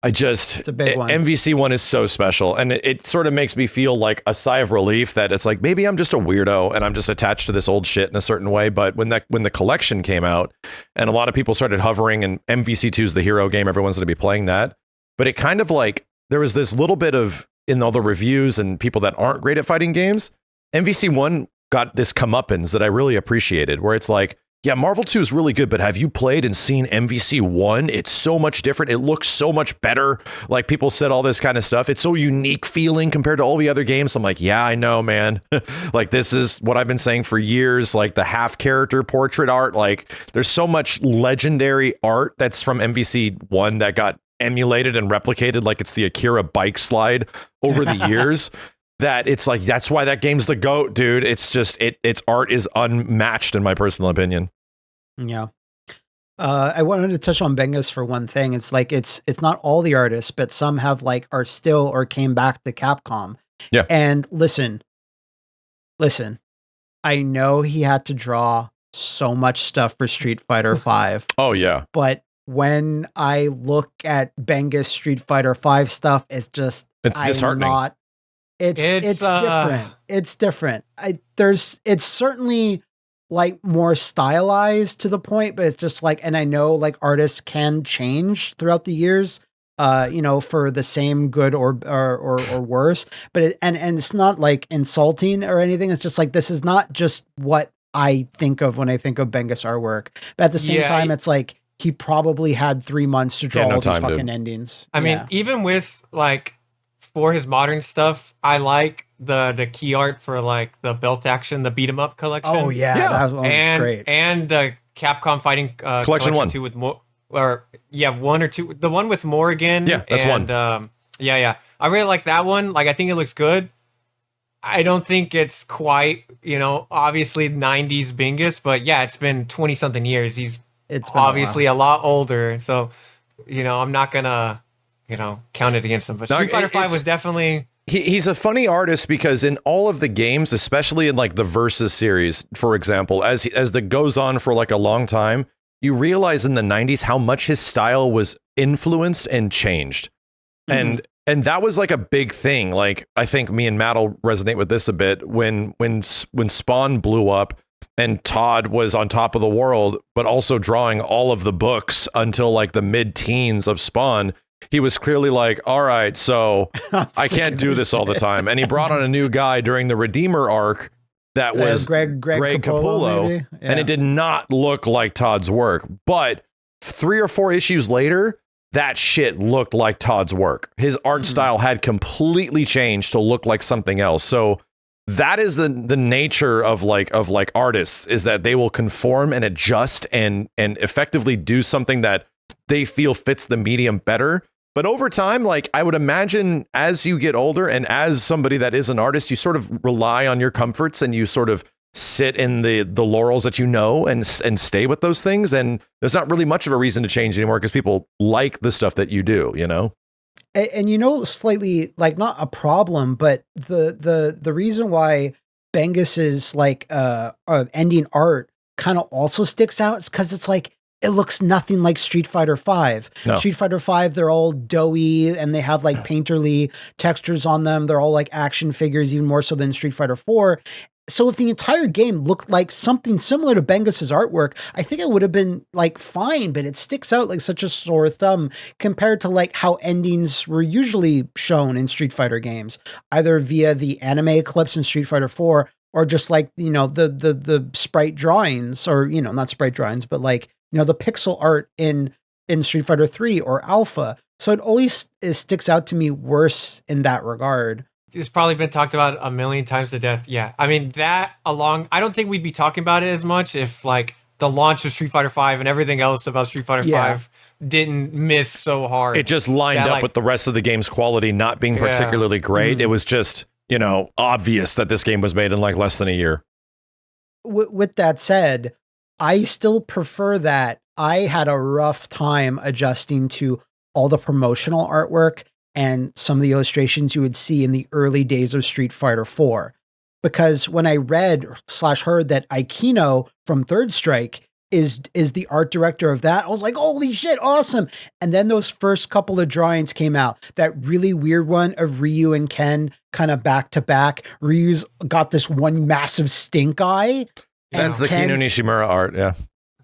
It's a big one. MVC 1 is so special, and it sort of makes me feel like a sigh of relief that it's like, maybe I'm just a weirdo and I'm just attached to this old shit in a certain way. But when the collection came out and a lot of people started hovering, and MVC 2 is the hero game, everyone's going to be playing that. But it kind of like, there was this little bit of, in all the reviews and people that aren't great at fighting games, MVC 1 got this comeuppance that I really appreciated, where it's like, yeah, Marvel 2 is really good, but have you played and seen MVC 1? It's so much different. It looks so much better. Like, people said all this kind of stuff. It's so unique feeling compared to all the other games. I'm like, yeah, I know, man. Like, this is what I've been saying for years. Like, the half character portrait art. Like, there's so much legendary art that's from MVC 1 that got emulated and replicated like it's the Akira bike slide over the years. That it's like, that's why that game's the GOAT, dude. It's just, its art is unmatched in my personal opinion. Yeah. I wanted to touch on Bengus for one thing. It's like, it's not all the artists, but some have like, are still, or came back to Capcom. Yeah. And listen, I know he had to draw so much stuff for Street Fighter 5. Oh yeah. But when I look at Bengus Street Fighter 5 stuff, it's just, it's disheartening. It's different. It's different. It's certainly like more stylized to the point, but it's just like, and I know like artists can change throughout the years, you know, for the same good or worse, but and it's not like insulting or anything. It's just like, this is not just what I think of when I think of Bengus artwork, but at the same time, it's like, he probably had 3 months to draw all these fucking endings. I mean, even with like for his modern stuff, I like the key art for like the belt action, the beat 'em up collection. Oh yeah, that was great. And the Capcom Fighting Collection 1 2 with more, or yeah, 1 or 2, the one with Morrigan. Yeah, that's and, 1. Yeah, I really like that one. Like, I think it looks good. I don't think it's quite, obviously 90s Bingus, but yeah, it's been 20 something years. It's been obviously a lot older, so I'm not gonna count it against him. But Street Fighter 5 was definitely. He's a funny artist because in all of the games, especially in like the Versus series, for example, as that goes on for like a long time, you realize in the 90s how much his style was influenced and changed. Mm-hmm. And that was like a big thing. Like, I think me and Matt will resonate with this a bit. When Spawn blew up and Todd was on top of the world, but also drawing all of the books until like the mid-teens of Spawn, he was clearly like, all right, so I can't do this all the time. And he brought on a new guy during the Redeemer arc that was Greg Capullo, yeah. And it did not look like Todd's work. But 3 or 4 issues later, that shit looked like Todd's work. His art style had completely changed to look like something else. So that is the nature of artists, is that they will conform and adjust and effectively do something that they feel fits the medium better. But over time, like, I would imagine as you get older and as somebody that is an artist, you sort of rely on your comforts and you sort of sit in the laurels that and stay with those things. And there's not really much of a reason to change anymore because people like the stuff that you do, And slightly like not a problem, but the reason why Bengus's like ending art kind of also sticks out is because it's like, it looks nothing like Street Fighter 5. No. Street Fighter 5, they're all doughy and they have like painterly textures on them. They're all like action figures, even more so than Street Fighter 4. So if the entire game looked like something similar to Bengus's artwork, I think it would have been like fine, but it sticks out like such a sore thumb compared to like how endings were usually shown in Street Fighter games, either via the anime clips in Street Fighter 4 or just like, the sprite drawings, or, not sprite drawings, but like, the pixel art in Street Fighter 3 or Alpha. So it sticks out to me worse in that regard. It's probably been talked about a million times to death. Yeah. I mean, I don't think we'd be talking about it as much if like the launch of Street Fighter 5 and everything else about Street Fighter 5 didn't miss so hard. It just lined up with the rest of the game's quality not being particularly great. Mm-hmm. It was just, obvious that this game was made in like less than a year. With that said, I still prefer that. I had a rough time adjusting to all the promotional artwork and some of the illustrations you would see in the early days of Street Fighter 4. Because when I read/heard that Aikino from Third Strike is the art director of that, I was like, holy shit, awesome. And then those first couple of drawings came out. That really weird one of Ryu and Ken kind of back to back. Ryu's got this one massive stink eye. That's the Kino Nishimura art, yeah.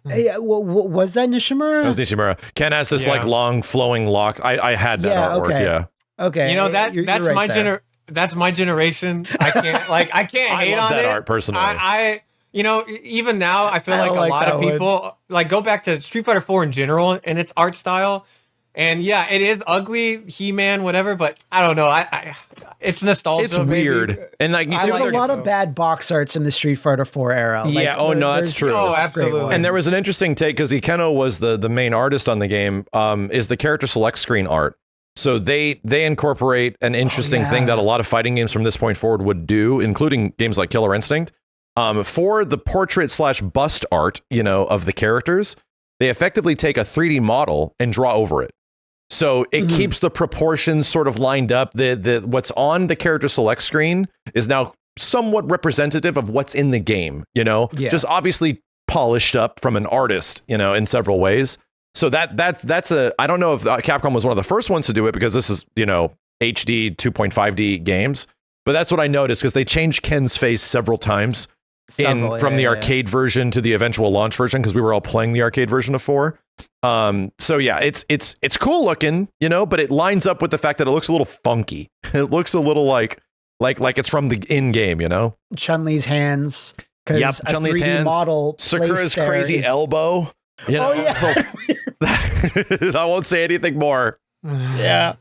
Yeah, was that Nishimura? That was Nishimura. Ken has this like long flowing lock. I had that artwork, yeah. Okay. That's right, that's my generation. I can't hate on that it. art personally. I even now I feel like a lot of people like go back to Street Fighter 4 in general and its art style. And yeah, it is ugly, He-Man, whatever, but I don't know. It's nostalgia. It's weird. And like you see, there's a lot of bad box arts in the Street Fighter 4 era. Yeah, that's true. Oh, absolutely. And there was an interesting take because Ikeno was the main artist on the game, is the character select screen art. So they incorporate an interesting thing that a lot of fighting games from this point forward would do, including games like Killer Instinct. For the portrait/bust art, of the characters, they effectively take a 3D model and draw over it. So it keeps the proportions sort of lined up. The what's on the character select screen is now somewhat representative of what's in the game, just obviously polished up from an artist, in several ways. So that's I don't know if Capcom was one of the first ones to do it because this is, HD 2.5D games, but that's what I noticed because they changed Ken's face several times from the arcade version to the eventual launch version because we were all playing the arcade version of 4. So yeah, it's cool looking, but it lines up with the fact that it looks a little funky. It looks a little like it's from the in-game, Chun-Li's hands. Yep, Chun-Li's hands. Model Sakura's crazy elbow. So, I won't say anything more. Yeah.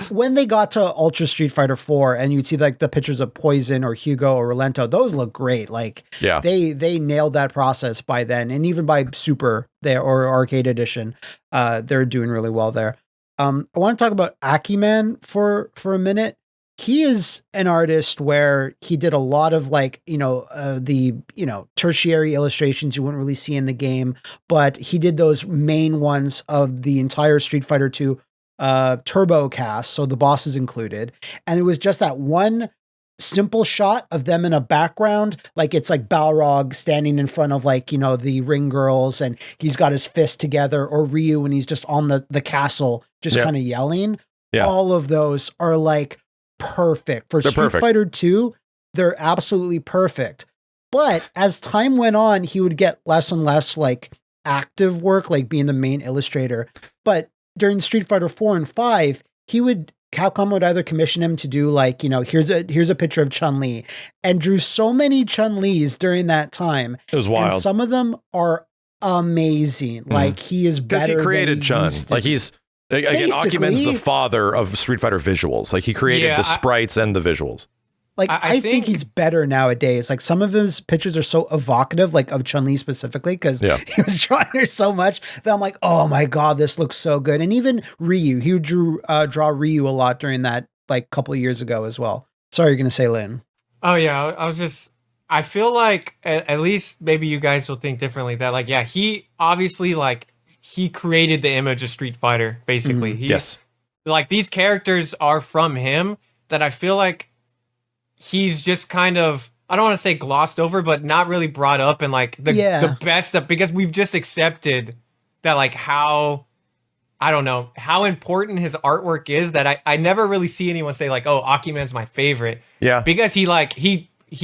When they got to Ultra Street Fighter 4 and you'd see like the pictures of Poison or Hugo or Rolento, those look great. Like they nailed that process by then. And even by Super there or Arcade Edition, they're doing really well there. I want to talk about Akiman for a minute. He is an artist where he did a lot of like, the tertiary illustrations you wouldn't really see in the game, but he did those main ones of the entire Street Fighter 2 turbo cast, so the bosses included. And it was just that one simple shot of them in a background, like it's like Balrog standing in front of like, the ring girls and he's got his fist together, or Ryu and he's just on the castle, just kind of yelling. Yeah. All of those are like perfect. For Street Fighter 2, they're absolutely perfect. But as time went on, he would get less and less like active work, like being the main illustrator. But during Street Fighter 4 and 5, Capcom would either commission him to do like, here's a picture of Chun-Li, and drew so many Chun-Lis during that time. It was wild. And some of them are amazing. Like he is better. Because he created Chun. Like he's, again, Akimen's the father of Street Fighter visuals. Like he created the sprites and the visuals. Like I think he's better nowadays. Like some of his pictures are so evocative, like of Chun-Li specifically, because he was drawing her so much that I'm like, oh my god, this looks so good. And even Ryu, he would draw Ryu a lot during that like couple of years ago as well. Sorry, you're gonna say, Lynn. Oh yeah, I feel like at least maybe you guys will think differently. That like he obviously like he created the image of Street Fighter basically. Yes, like these characters are from him. That I feel like he's just kind of, I don't want to say glossed over, but not really brought up in like the best of, because we've just accepted that like how important his artwork is, that I never really see anyone say like, oh, Akiman's my favorite. Yeah. Because he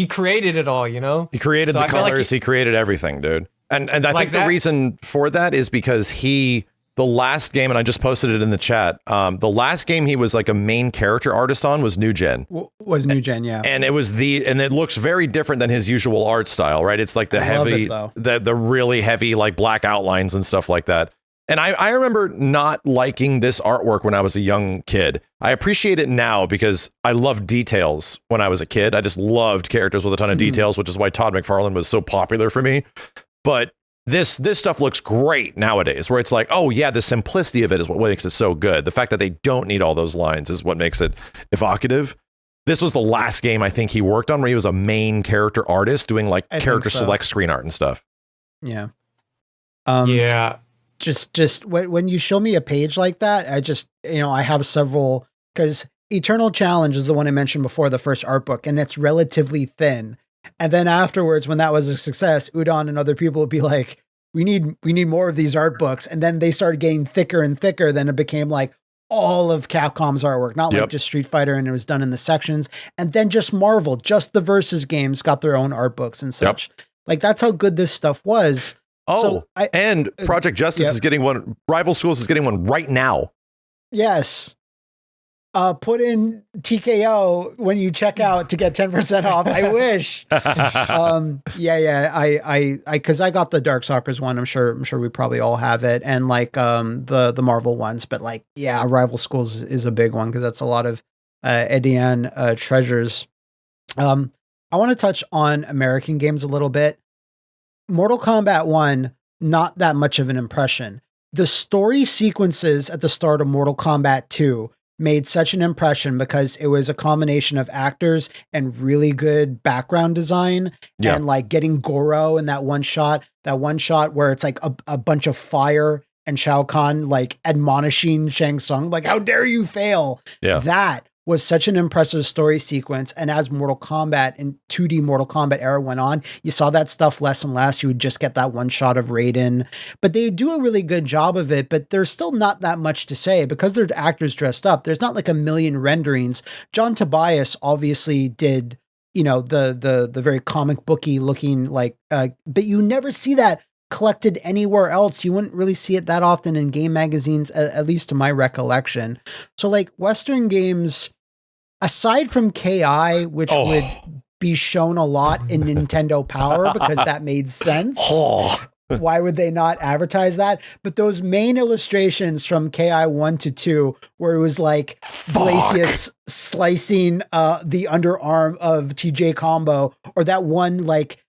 created it all, He created the colors, he created everything, dude. And I think the reason for that is because the last game, and I just posted it in the chat, the last game he was like a main character artist on was New Gen. Was New Gen, yeah. And it looks very different than his usual art style, right? It's like the the really heavy like black outlines and stuff like that. And I remember not liking this artwork when I was a young kid. I appreciate it now because I loved details when I was a kid. I just loved characters with a ton of details, which is why Todd McFarlane was so popular for me. But this stuff looks great nowadays, where it's like, oh yeah, the simplicity of it is what makes it so good. The fact that they don't need all those lines is what makes it evocative. This was the last game I think he worked on where he was a main character artist doing like character select screen art and stuff. Yeah. Just when you show me a page like that, I just, I have several, because Eternal Challenge is the one I mentioned before, the first art book, and it's relatively thin. And then afterwards, when that was a success, Udon and other people would be like, we need more of these art books. And then they started getting thicker and thicker. Then it became like all of Capcom's artwork, not like just Street Fighter, and it was done in the sections. And then just Marvel, just the Versus games got their own art books and such. Like that's how good this stuff was. Oh, so and Project Justice is getting one. Rival Schools is getting one right now. Yes. Put in TKO when you check out to get 10% off. I wish. Because I got the Darkstalkers one. I'm sure we probably all have it, and like the Marvel ones. But like, Rival Schools is a big one because that's a lot of Edian treasures. I want to touch on American games a little bit. Mortal Kombat 1, not that much of an impression. The story sequences at the start of Mortal Kombat 2 made such an impression because it was a combination of actors and really good background design, and like getting Goro in that one shot where it's like a bunch of fire and Shao Kahn like admonishing Shang Tsung, like, how dare you fail? Yeah. That was such an impressive story sequence. And as Mortal Kombat and 2D Mortal Kombat era went on, you saw that stuff less and less. You would just get that one shot of Raiden, but they do a really good job of it, but there's still not that much to say because they're actors dressed up. There's not like a million renderings. John Tobias obviously did, the very comic booky looking like, but you never see that collected anywhere else. You wouldn't really see it that often in game magazines, at least to my recollection. So like Western games, aside from KI, which would be shown a lot in Nintendo Power because that made sense. why would they not advertise that? But those main illustrations from KI 1 to 2, where it was like Glacius slicing the underarm of TJ Combo, or that one like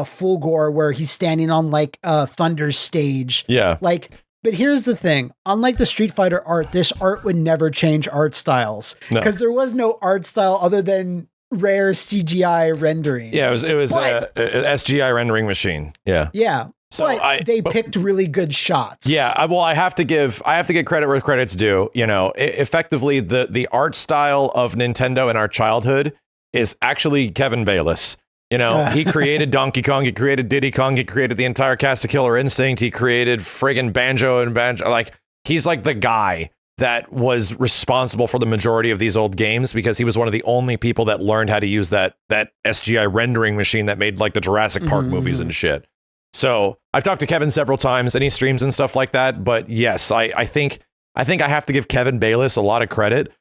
full gore where he's standing on like Thunder's stage. Yeah. Like, but here's the thing. Unlike the Street Fighter art, this art would never change art styles. Because there was no art style other than rare CGI rendering. Yeah, it was an SGI rendering machine. Yeah. Yeah. So but they picked really good shots. Yeah, I have to give credit where credit's due. You know, effectively the art style of Nintendo in our childhood is actually Kevin Bayliss. You know, he created Donkey Kong, he created Diddy Kong, he created the entire cast of Killer Instinct, he created friggin' Banjo. Like, he's like the guy that was responsible for the majority of these old games, because he was one of the only people that learned how to use that SGI rendering machine that made like the Jurassic Park movies and shit. So I've talked to Kevin several times, and he streams and stuff like that. But yes, I think I have to give Kevin Bayliss a lot of credit.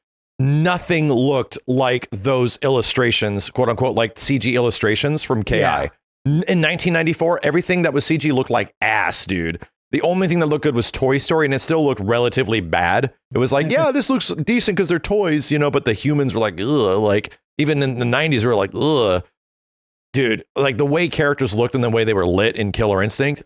Nothing looked like those illustrations, quote unquote, like CG illustrations from KI. Yeah. In 1994, everything that was CG looked like ass, dude. The only thing that looked good was Toy Story, and it still looked relatively bad. It was like, yeah, this looks decent because they're toys, you know, but the humans were like, ugh. Like, even in the 90s, we were like, ugh. Dude, like the way characters looked and the way they were lit in Killer Instinct,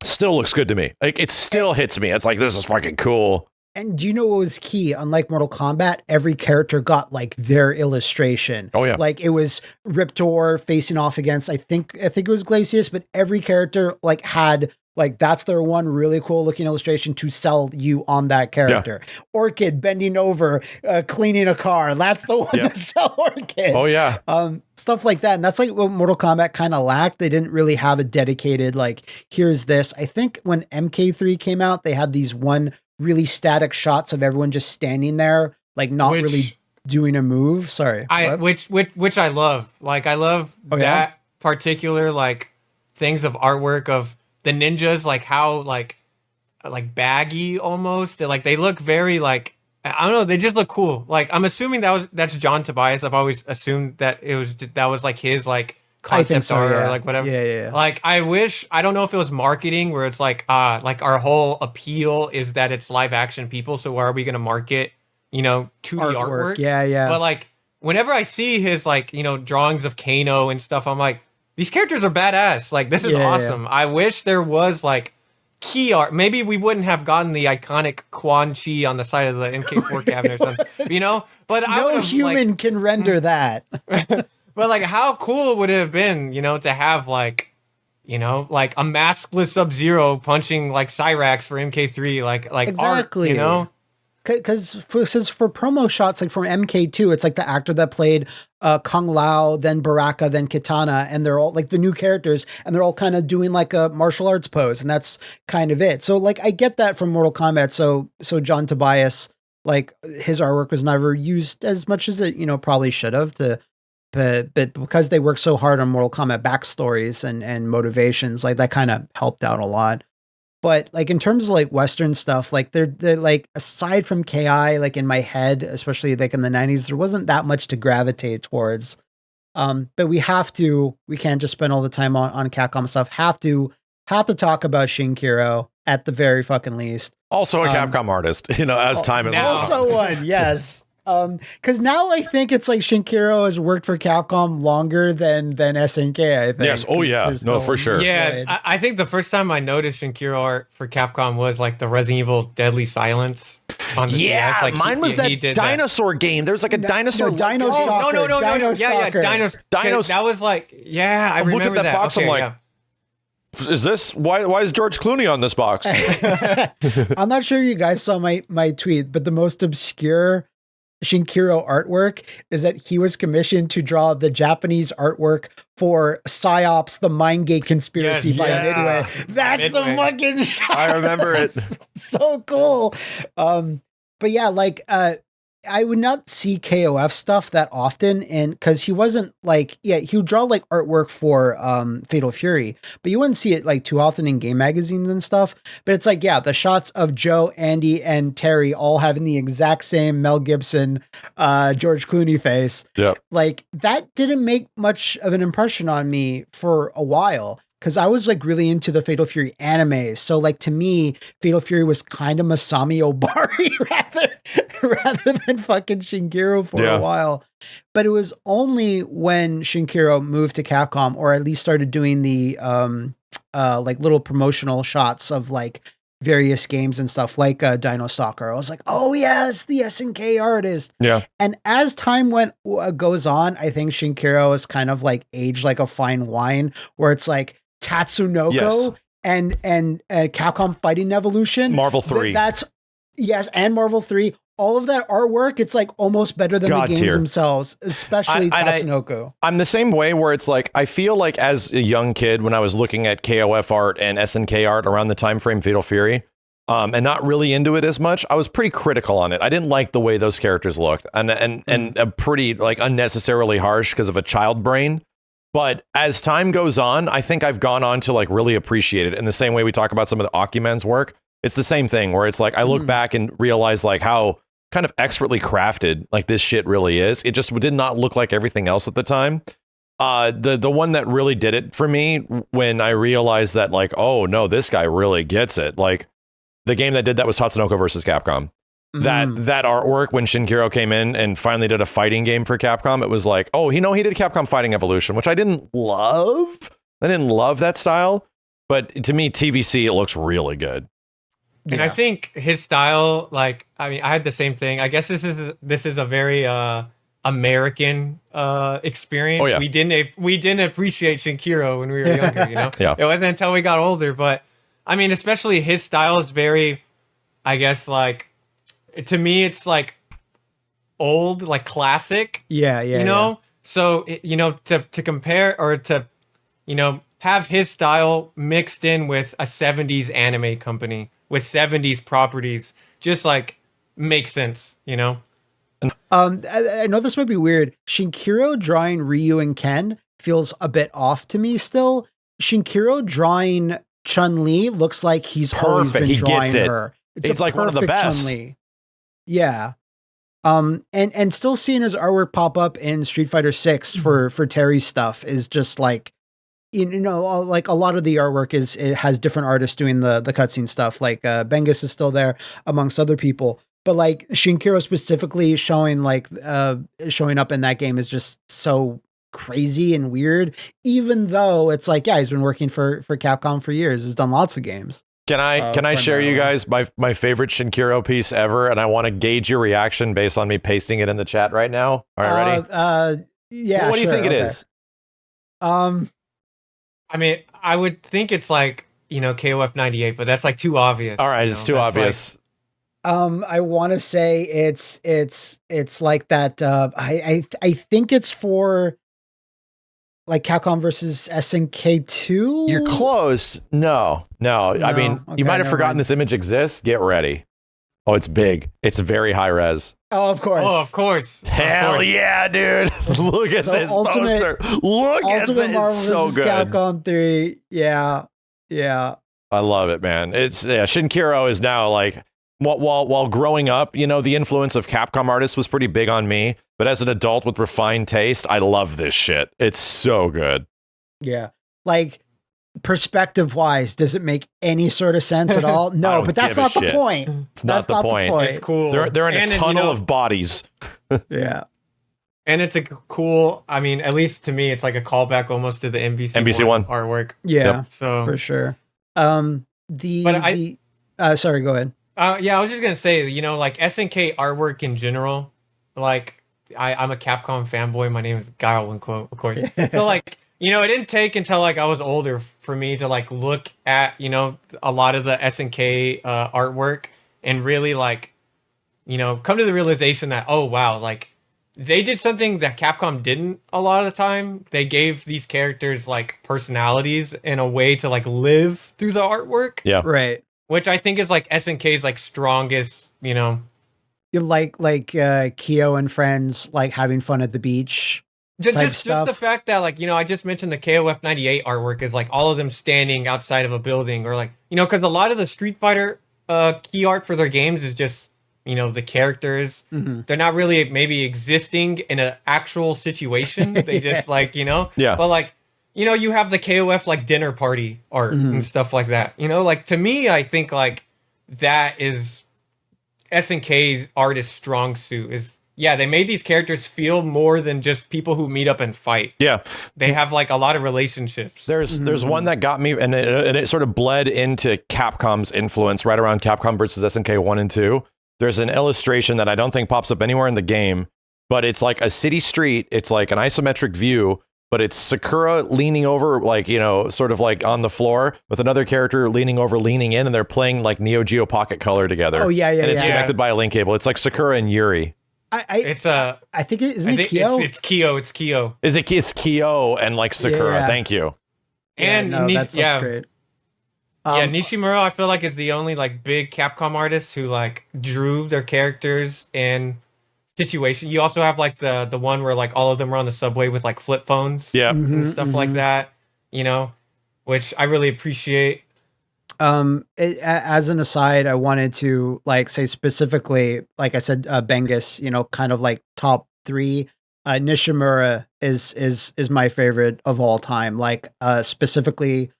still looks good to me. Like, it still hits me. It's like, this is fucking cool. And do you know what was key? Unlike Mortal Kombat, every character got like their illustration. Oh yeah. Like it was Riptor facing off against, I think it was Glacius, but every character like had like, that's their one really cool looking illustration to sell you on that character. Yeah. Orchid bending over, cleaning a car. That's the one to sell Orchid. Oh yeah. Stuff like that. And that's like what Mortal Kombat kind of lacked. They didn't really have a dedicated, like, here's this. I think when MK3 came out, they had these one really static shots of everyone just standing there, like not really doing a move. Sorry. Which I love. Like, I love that particular, like, things of artwork of the ninjas, like how like baggy almost. They look very like, I don't know, they just look cool. Like, I'm assuming that's John Tobias. I've always assumed that that was like his like concept art or like whatever. Yeah. Like, I don't know if it was marketing where it's like our whole appeal is that it's live action people, so why are we gonna market, you know, 2D artwork? Yeah. But like, whenever I see his like, you know, drawings of Kano and stuff, I'm like, these characters are badass. Like, this is awesome. Yeah. I wish there was like key art. Maybe we wouldn't have gotten the iconic Quan Chi on the side of the MK4 cabinet or something, you know? But no human can render that. But like, how cool would it have been, you know, to have like, you know, like a maskless Sub-Zero punching like Cyrax for MK3, like exactly. Art, you know? Because for promo shots, like from MK2, it's like the actor that played Kung Lao, then Baraka, then Kitana, and they're all like the new characters, and they're all kind of doing like a martial arts pose, and that's kind of it. So like, I get that from Mortal Kombat. So John Tobias, like, his artwork was never used as much as it, you know, probably should have. But because they worked so hard on Mortal Kombat backstories and motivations, like that kind of helped out a lot. But like, in terms of like Western stuff, like they're like, aside from KI, like in my head, especially like in the 90s, there wasn't that much to gravitate towards. But we can't just spend all the time on Capcom stuff. Have to talk about Shinkiro at the very fucking least. Also a Capcom artist, you know, as time has gone. Also one, yes. Because now I think it's like Shinkiro has worked for Capcom longer than SNK, I think. Yes, oh yeah, no, for sure. Yeah, I think the first time I noticed Shinkiro art for Capcom was like the Resident Evil Deadly Silence on the DS. Like, mine was that dinosaur game. There's like a dinosaur. Dino Stalker. No. Yeah, Dinos. That was like, yeah, I remember that. Look at that box, okay, I'm like, is this, why is George Clooney on this box? I'm not sure you guys saw my tweet, but the most obscure Shinkiro artwork is that he was commissioned to draw the Japanese artwork for PsyOps, the Mindgate conspiracy by Midway. That's the fucking shot. I remember it. So cool. But yeah, like, I would not see KOF stuff that often, and because he wasn't like, he would draw like artwork for Fatal Fury, but you wouldn't see it like too often in game magazines and stuff. But it's like, the shots of Joe, Andy, and Terry all having the exact same Mel Gibson, George Clooney face. Yeah, like that didn't make much of an impression on me for a while. because I was like really into the Fatal Fury anime. So like to me, Fatal Fury was kind of Masami Obari rather than fucking Shinkiro for a while. But it was only when Shinkiro moved to Capcom, or at least started doing the like little promotional shots of like various games and stuff like Dino Stalker. I was like, oh yes, the SNK artist. Yeah. And as time goes on, I think Shinkiro is kind of like aged like a fine wine, where it's like Tatsunoko and Capcom Fighting Evolution, Marvel 3. And Marvel 3. All of that artwork, it's like almost better than the games themselves, especially Tatsunoko. I'm the same way, where it's like, I feel like as a young kid, when I was looking at KOF art and SNK art around the time frame Fatal Fury, and not really into it as much, I was pretty critical on it. I didn't like the way those characters looked, and pretty like unnecessarily harsh because of a child brain. But as time goes on, I think I've gone on to like really appreciate it. In the same way we talk about some of the Okumen's work, it's the same thing, where it's like I look back and realize like how kind of expertly crafted like this shit really is. It just did not look like everything else at the time. The one that really did it for me, when I realized that like, oh no, this guy really gets it. Like the game that did that was Tatsunoko versus Capcom. That artwork, when Shinkiro came in and finally did a fighting game for Capcom, it was like, oh, he did Capcom Fighting Evolution, which I didn't love. I didn't love that style, but to me, TVC, it looks really good. And I think his style, like, I mean, I had the same thing. I guess this is a very American experience. Oh, yeah. We didn't appreciate Shinkiro when we were younger, you know? Yeah. It wasn't until we got older, but I mean, especially his style is very, I guess, like, to me, it's like old, like classic. Yeah. You know? So, you know, to compare, or to, you know, have his style mixed in with a 70s anime company with 70s properties, just like makes sense, you know? I know this might be weird. Shinkiro drawing Ryu and Ken feels a bit off to me still. Shinkiro drawing Chun-Li looks like he's always been drawing her. It's like one of the best. Chun-Li. Yeah. And still seeing his artwork pop up in Street Fighter 6 for Terry's stuff is just like, you know, like a lot of the artwork it has different artists doing the cutscene stuff. Like Bengus is still there amongst other people, but like Shinkiro specifically showing up in that game is just so crazy and weird. Even though it's like, yeah, he's been working for Capcom for years. He's done lots of games. Can I share you guys my favorite Shinkiro piece ever? And I want to gauge your reaction based on me pasting it in the chat right now. All right, ready? Yeah. Well, what do you think it is? I mean, I would think it's like, you know, KOF 98, but that's like too obvious. All right, it's too obvious. Like, I want to say it's like that. I think it's for like Capcom versus SNK 2. You're close. No. I mean, you might have forgotten this image exists. Get ready. Oh, it's big. It's very high res. Oh, of course. Hell yeah, dude. Look at this poster. Look at this. Marvel It's so good. Capcom 3. Yeah. I love it, man. Shinkiro is now like, while growing up, you know, the influence of Capcom artists was pretty big on me. But as an adult with refined taste, I love this shit. It's so good. Yeah. Like, perspective wise, does it make any sort of sense at all? No, but that's not the point. It's not the point. It's cool. They're in a tunnel of bodies. Yeah. And it's a cool, I mean, at least to me, it's like a callback almost to the NBC1 artwork. Yeah, so for sure. Sorry, go ahead. Yeah, I was just gonna say, you know, like SNK artwork in general, like I'm a Capcom fanboy. My name is GuileWinQuote, of course. So like, you know, it didn't take until like I was older for me to like look at, you know, a lot of the SNK artwork and really like, you know, come to the realization that, oh wow, like they did something that Capcom didn't a lot of the time. They gave these characters like personalities and a way to like live through the artwork. Yeah. Right. Which I think is like SNK's like strongest, you know. You like Kyo and friends like having fun at the beach. Just the fact that, like, you know, I just mentioned the KOF 98 artwork is like all of them standing outside of a building, or like, you know, because a lot of the Street Fighter key art for their games is just, you know, the characters. Mm-hmm. They're not really maybe existing in an actual situation. They just like, you know. Yeah. But like, you have the KOF like dinner party art and stuff like that. Like to me, I think like that is SNK's artist strong suit is. Yeah, they made these characters feel more than just people who meet up and fight. Yeah. They have like a lot of relationships. There's one that got me, and it sort of bled into Capcom's influence right around Capcom versus SNK 1 and 2. There's an illustration that I don't think pops up anywhere in the game, but it's like a city street. It's like an isometric view, but it's Sakura leaning over, like, sort of like on the floor with another character leaning over, leaning in, and they're playing like Neo Geo Pocket Color together. Oh, yeah. And it's connected by a link cable. It's like Sakura and Yuri. I think isn't it Kyo? It's Kyo. It's Kyo. It's Kyo and like Sakura. Yeah. Thank you. And that's great. Nishimura, I feel like is the only like big Capcom artist who like drew their characters in situation. You also have like the one where like all of them are on the subway with like flip phones, and stuff like that. Which I really appreciate. As an aside, I wanted to like say specifically, like I said, Bengus, kind of like top 3. Nishimura is my favorite of all time. Like specifically,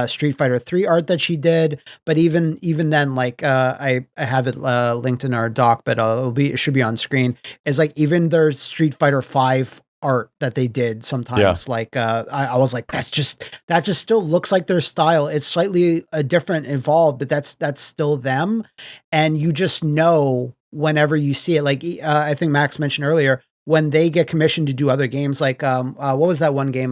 Street Fighter 3 art that she did, but even then, like I have it linked in our doc, but it should be on screen. Is like even there's Street Fighter 5 art that they did sometimes. Like I was like, that just still looks like their style. It's slightly different, involved, but that's still them, and you just know whenever you see it. Like I think Max mentioned earlier, when they get commissioned to do other games, like what was that one game?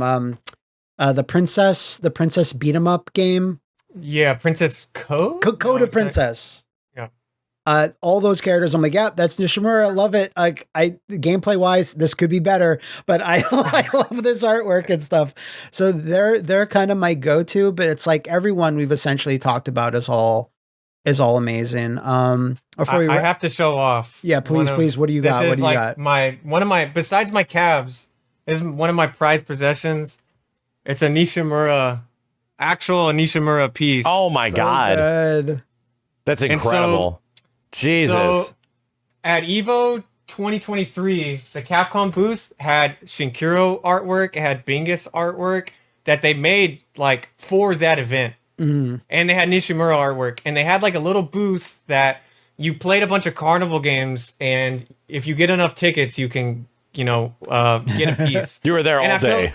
The princess beat 'em up game. Yeah, Princess Code? Code of Princess. Yeah. All those characters, I'm like, yeah, that's Nishimura. I love it. Like, gameplay wise, this could be better, but I love this artwork and stuff. So they're kind of my go-to, but it's like everyone we've essentially talked about is all amazing. I have to show off. Yeah, please. What do you got? What do you got? Besides my calves, is one of my prized possessions. It's a actual Nishimura piece. Oh my God. Good. That's incredible. Jesus. So at EVO 2023, the Capcom booth had Shinkiro artwork, it had Bingus artwork that they made like for that event. And they had Nishimura artwork, and they had like a little booth that you played a bunch of carnival games, and if you get enough tickets, you can, get a piece. You were there all day.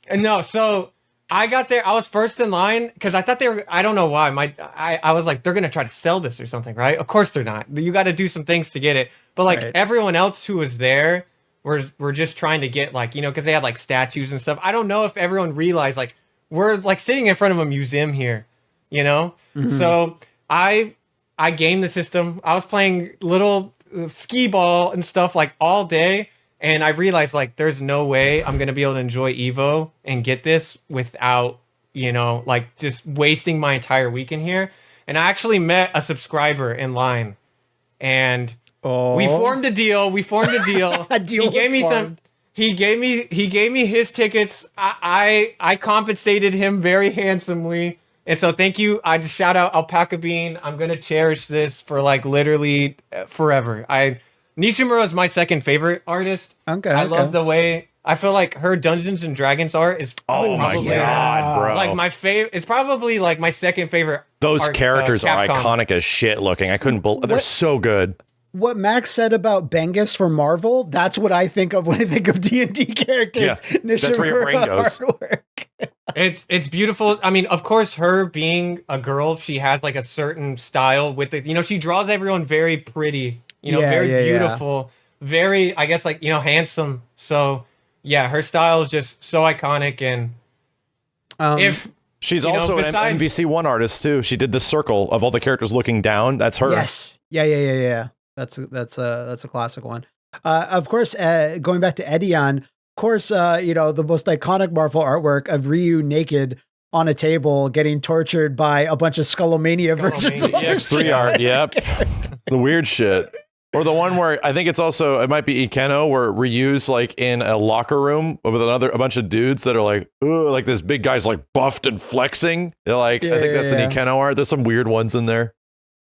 No, so I got there. I was first in line because I thought they were. I don't know why. I was like, they're gonna try to sell this or something, right? Of course they're not. You got to do some things to get it. But like everyone else who was there were just trying to get like because they had like statues and stuff. I don't know if everyone realized like we're like sitting in front of a museum here, So I gamed the system. I was playing little skee ball and stuff like all day. And I realized, like, there's no way I'm going to be able to enjoy EVO and get this without, like, just wasting my entire weekend here. And I actually met a subscriber in line. And we formed a deal. A deal he gave me formed. He gave me his tickets. I compensated him very handsomely. And so thank you. I just shout out Alpaca Bean. I'm going to cherish this for, like, literally forever. Nishimura is my second favorite artist. Okay. I love the way I feel like her Dungeons and Dragons art is my God, bro. Like my favorite. It's probably like my second favorite. Those characters are Capcom. iconic as shit looking. I couldn't believe they're so good. What Max said about Bengus for Marvel, that's what I think of when I think of D&D characters. Yeah, that's where your brain goes. It's beautiful. I mean, of course, her being a girl, she has like a certain style with it. She draws everyone very pretty. Very beautiful, very, I guess, like, handsome. So, yeah, her style is just so iconic. And if she's also an MVC1 artist, too. She did the circle of all the characters looking down. That's her. Yes. Yeah. That's a classic one. Of course, going back to Edion, of course, the most iconic Marvel artwork of Ryu naked on a table getting tortured by a bunch of Skullomania versions of There's 3 art, yep. The weird shit. Or the one where I think it might be Ikeno, where Ryu's like in a locker room with a bunch of dudes that are like, ooh, like this big guy's like buffed and flexing. They're like, I think that's an Ikeno art. There's some weird ones in there.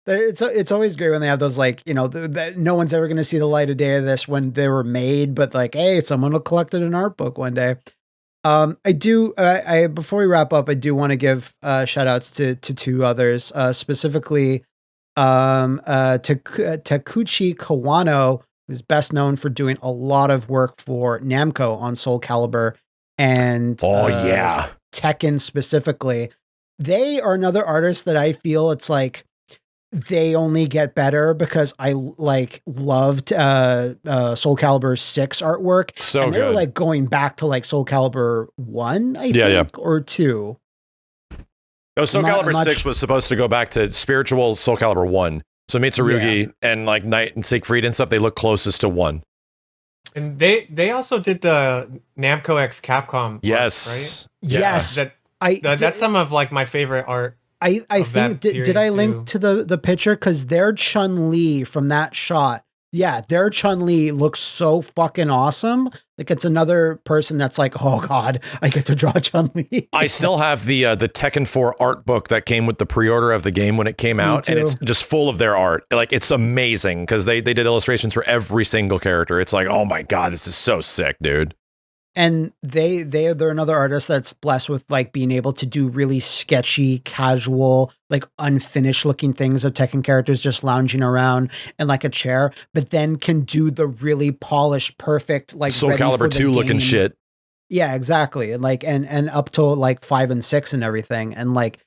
It's always great when they have those, like, no one's ever going to see the light of day of this when they were made, but like, hey, someone will collect it in an art book one day. I do. I before we wrap up, I do want to give shout outs to two others, specifically Takuchi Kawano, who's best known for doing a lot of work for Namco on Soul Calibur and Tekken specifically. They are another artist that I feel it's like they only get better because I loved Soul Calibur 6 artwork. So and they good. were like going back to like Soul Calibur 1, I think, or 2. No, Soul Calibur 6 was supposed to go back to spiritual Soul Calibur 1. So Mitsurugi and like Knight and Siegfried and stuff, they look closest to 1. And they also did the Namco X Capcom. Yes. Art, right? Yes. That's some of like my favorite art. I think did I link to the picture, because their Chun-Li from that shot, their Chun-Li looks so fucking awesome. Like it's another person that's like, oh god, I get to draw Chun-Li. I still have the Tekken 4 art book that came with the pre-order of the game when it came out, and it's just full of their art. Like it's amazing because they did illustrations for every single character. It's like, oh my god, this is so sick, dude. And they're another artist that's blessed with like being able to do really sketchy, casual, like unfinished looking things of Tekken characters just lounging around in like a chair, but then can do the really polished, perfect, like Soul Calibur 2 looking shit. Yeah, exactly. And like and up to like 5 and 6 and everything. And like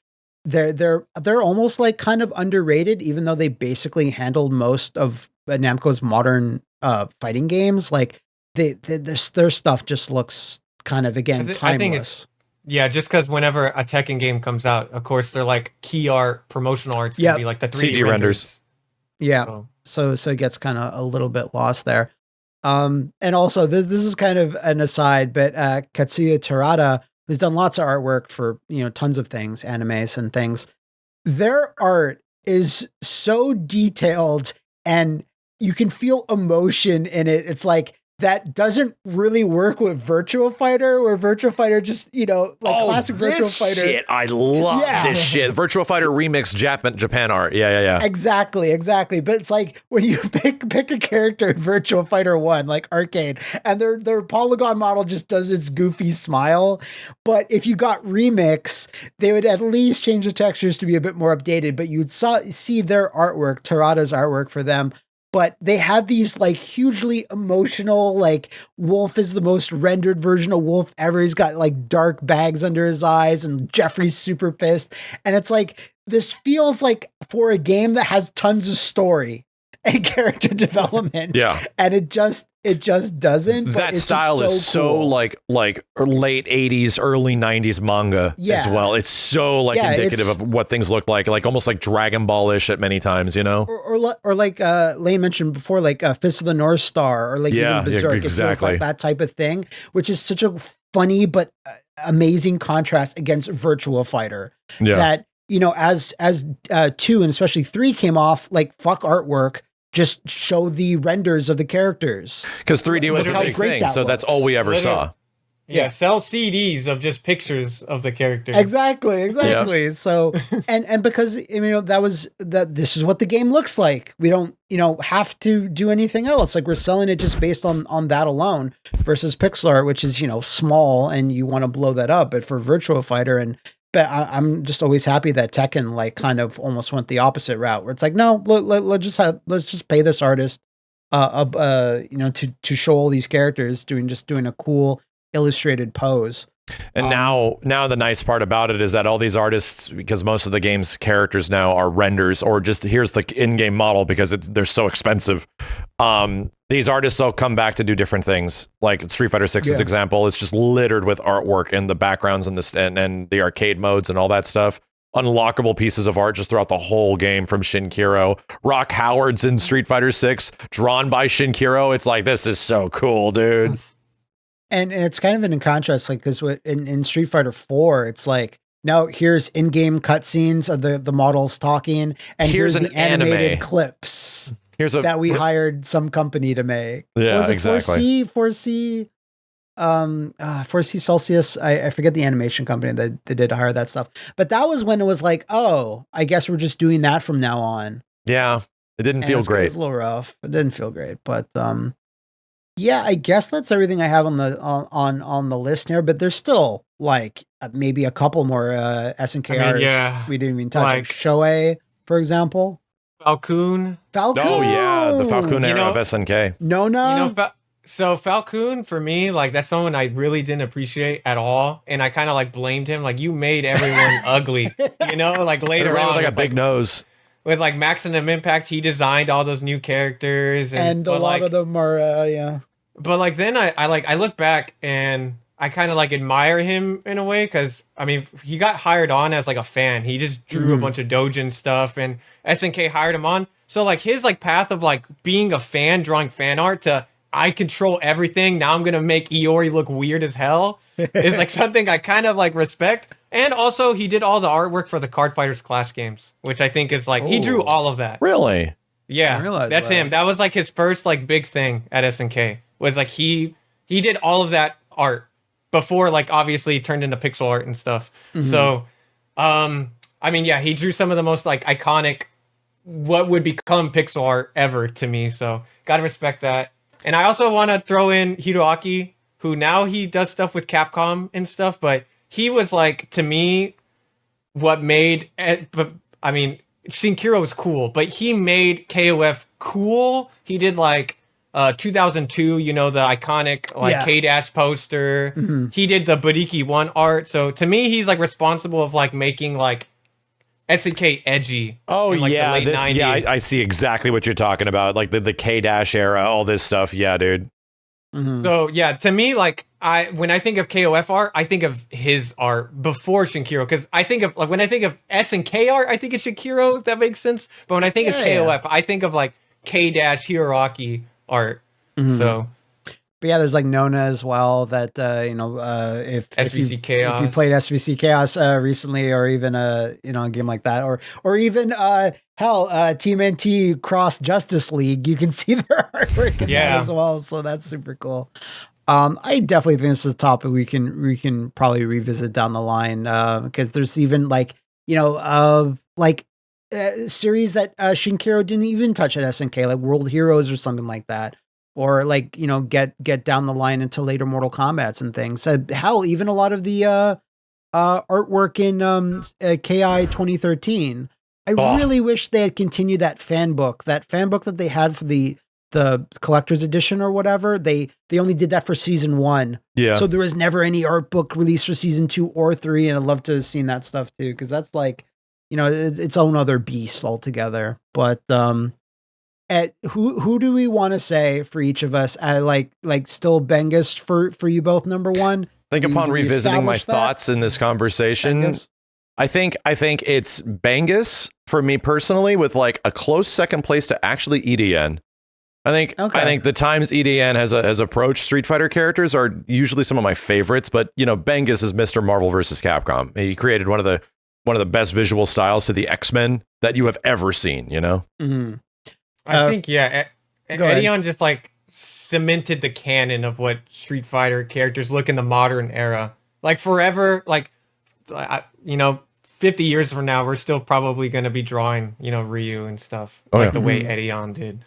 they're almost like kind of underrated, even though they basically handled most of Namco's modern fighting games. Like their stuff just looks kind of, again, timeless. I think it's, just because whenever a Tekken game comes out, of course, they're like key art, promotional art's gonna be like the 3D CG renders. Yeah. So it gets kind of a little bit lost there. And also this is kind of an aside, but Katsuya Terada, who's done lots of artwork for, tons of things, animes and things, their art is so detailed and you can feel emotion in it. It's like, that doesn't really work with Virtua Fighter, where Virtua Fighter just, classic Virtua Fighter. Shit, I love this shit. Virtua Fighter remix Japan art. Yeah. Exactly. But it's like when you pick a character in Virtua Fighter 1, like arcade, and their polygon model just does its goofy smile. But if you got remix, they would at least change the textures to be a bit more updated. But you'd see their artwork, Terada's artwork for them. But they have these like hugely emotional, like Wolf is the most rendered version of Wolf ever. He's got like dark bags under his eyes and Jeffrey's super pissed. And it's like, this feels like for a game that has tons of story and character development. Yeah. And it just doesn't. That style is so cool. like late 80s, early 90s manga as well. It's so like indicative of what things look like almost like Dragon Ball-ish at many times, Or like Lane mentioned before, like Fist of the North Star, or like even Berserk. Exactly. It feels like that type of thing, which is such a funny but amazing contrast against Virtua Fighter. Yeah. That, as 2 and especially 3 came off, like fuck artwork, just show the renders of the characters. Because 3D was a big thing, so that's all we ever saw. Yeah, sell CDs of just pictures of the characters. Exactly. Yeah. So, and because this is what the game looks like. We don't, have to do anything else. Like we're selling it just based on that alone, versus pixel art, which is, small and you want to blow that up. But for Virtua Fighter but I'm just always happy that Tekken like kind of almost went the opposite route, where it's like, no, let's just pay this artist, to show all these characters doing a cool illustrated pose. And now the nice part about it is that all these artists, because most of the game's characters now are renders, or just here's the in-game model because they're so expensive. These artists will come back to do different things. Like Street Fighter 6's example, it's just littered with artwork and the backgrounds and the arcade modes and all that stuff. Unlockable pieces of art just throughout the whole game from Shinkiro. Rock Howard's in Street Fighter 6, drawn by Shinkiro. It's like, this is so cool, dude. And it's kind of in contrast, like, because in Street Fighter 4, it's like, now here's in-game cutscenes of the models talking, and here's the animated clips that we hired some company to make. Yeah, was it exactly. 4C Celsius. I forget the animation company that they did hire that stuff. But that was when it was like, oh, I guess we're just doing that from now on. Yeah, it didn't feel great. It was a little rough. It didn't feel great, but Yeah, I guess that's everything I have on the on the list here, but there's still like maybe a couple more SNKRs yeah, we didn't even touch. Like like Shoei, for example. Falcon. Falcon. Oh yeah, the Falcon You era know- of SNK. No. So Falcon for me, like that's someone I really didn't appreciate at all, and I kind of like blamed him. Like you made everyone ugly, like later Everybody on with like a big nose. with like Maximum Impact, he designed all those new characters, And a lot of them are yeah. But like then I look back and I kind of like admire him in a way because I mean he got hired on as like a fan. He just drew a bunch of doujin stuff and SNK hired him on. So like his like path of like being a fan, drawing fan art to I control everything. Now I'm gonna make Iori look weird as hell is like something I kind of like respect. And also he did all the artwork for the Card Fighters Clash games, which I think is like he drew all of that. Really? Yeah, that's him. That was like his first like big thing at SNK. Was like he did all of that art before like obviously it turned into pixel art and stuff. So I mean yeah, he drew some of the most like iconic what would become pixel art ever to me. So gotta respect that. And I also want to throw in Hiroaki, who now he does stuff with Capcom and stuff, but he was like to me what made but I mean Shinkiro was cool, but he made KOF cool. He did like 2002, the iconic like K-Dash poster. He did the Bariki 1 art. So to me, he's like responsible of like making like SNK edgy. Oh in, like, yeah, the late 90s. yeah, I see exactly what you're talking about. Like the K-Dash era, all this stuff. Yeah, dude. So yeah, to me, like when I think of KOF art, I think of his art before Shinkiro, because I think of like when I think of SNK art, I think of Shinkiro, if that makes sense. But when I think of KOF, I think of like K-Dash Hiroaki art. So But yeah, there's like Nona as well. That if SVC Chaos. if you played SVC Chaos recently, or even a game like that, or even Team NT Cross Justice League, you can see their artwork in that as well. So that's super cool. I definitely think this is a topic we can probably revisit down the line because there's even series that Shinkiro didn't even touch at SNK, like World Heroes or something like that. Or like, get down the line into later Mortal Kombats and things. Hell, even a lot of the artwork in KI 2013. I really wish they had continued that fan book that they had for the collector's edition or whatever. They only did that for season 1. Yeah. So there was never any art book released for season 2 or 3. And I'd love to have seen that stuff too, because that's like, its own other beast altogether. But who do we want to say for each of us? Like still Bengus for you both, number one. I think upon revisiting my thoughts in this conversation, I think it's Bengus for me personally, with like a close second place to actually EDN. I think the times EDN has approached Street Fighter characters are usually some of my favorites, but Bengus is Mr. Marvel vs. Capcom. He created one of the best visual styles to the X-Men that you have ever seen. I think Edion just like cemented the canon of what Street Fighter characters look in the modern era. Like forever, like 50 years from now, we're still probably going to be drawing, Ryu and stuff the way Edion did.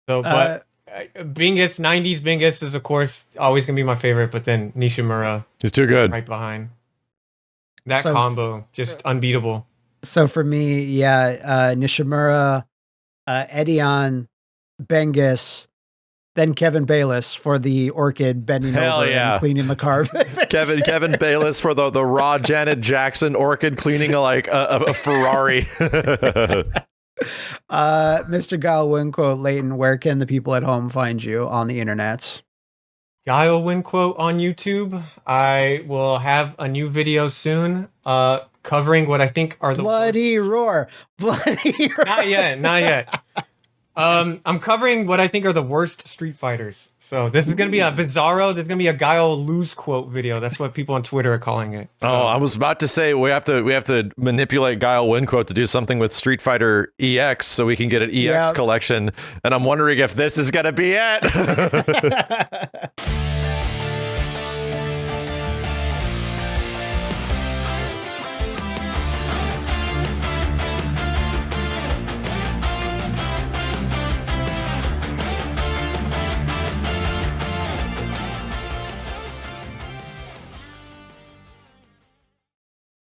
So, but Bingus, 90s Bingus is of course always going to be my favorite, but then Nishimura, he's too good, right behind. That combo just unbeatable. So for me, Nishimura, Edion, Bengus, then Kevin Bayless for the orchid bending over and cleaning the carpet. Kevin Bayless for the raw Janet Jackson orchid cleaning a Ferrari. Mr. GuileWinQuote, Leighton, where can the people at home find you on the internets? GuileWinQuote on YouTube. I will have a new video soon covering what I think are the Bloody roar. Not yet. I'm covering what I think are the worst Street Fighters. So this is going to be a Bizarro. There's going to be a Guile lose quote video. That's what people on Twitter are calling it. So. Oh, I was about to say we have to manipulate GuileWinQuote to do something with Street Fighter EX so we can get an EX collection. And I'm wondering if this is going to be it.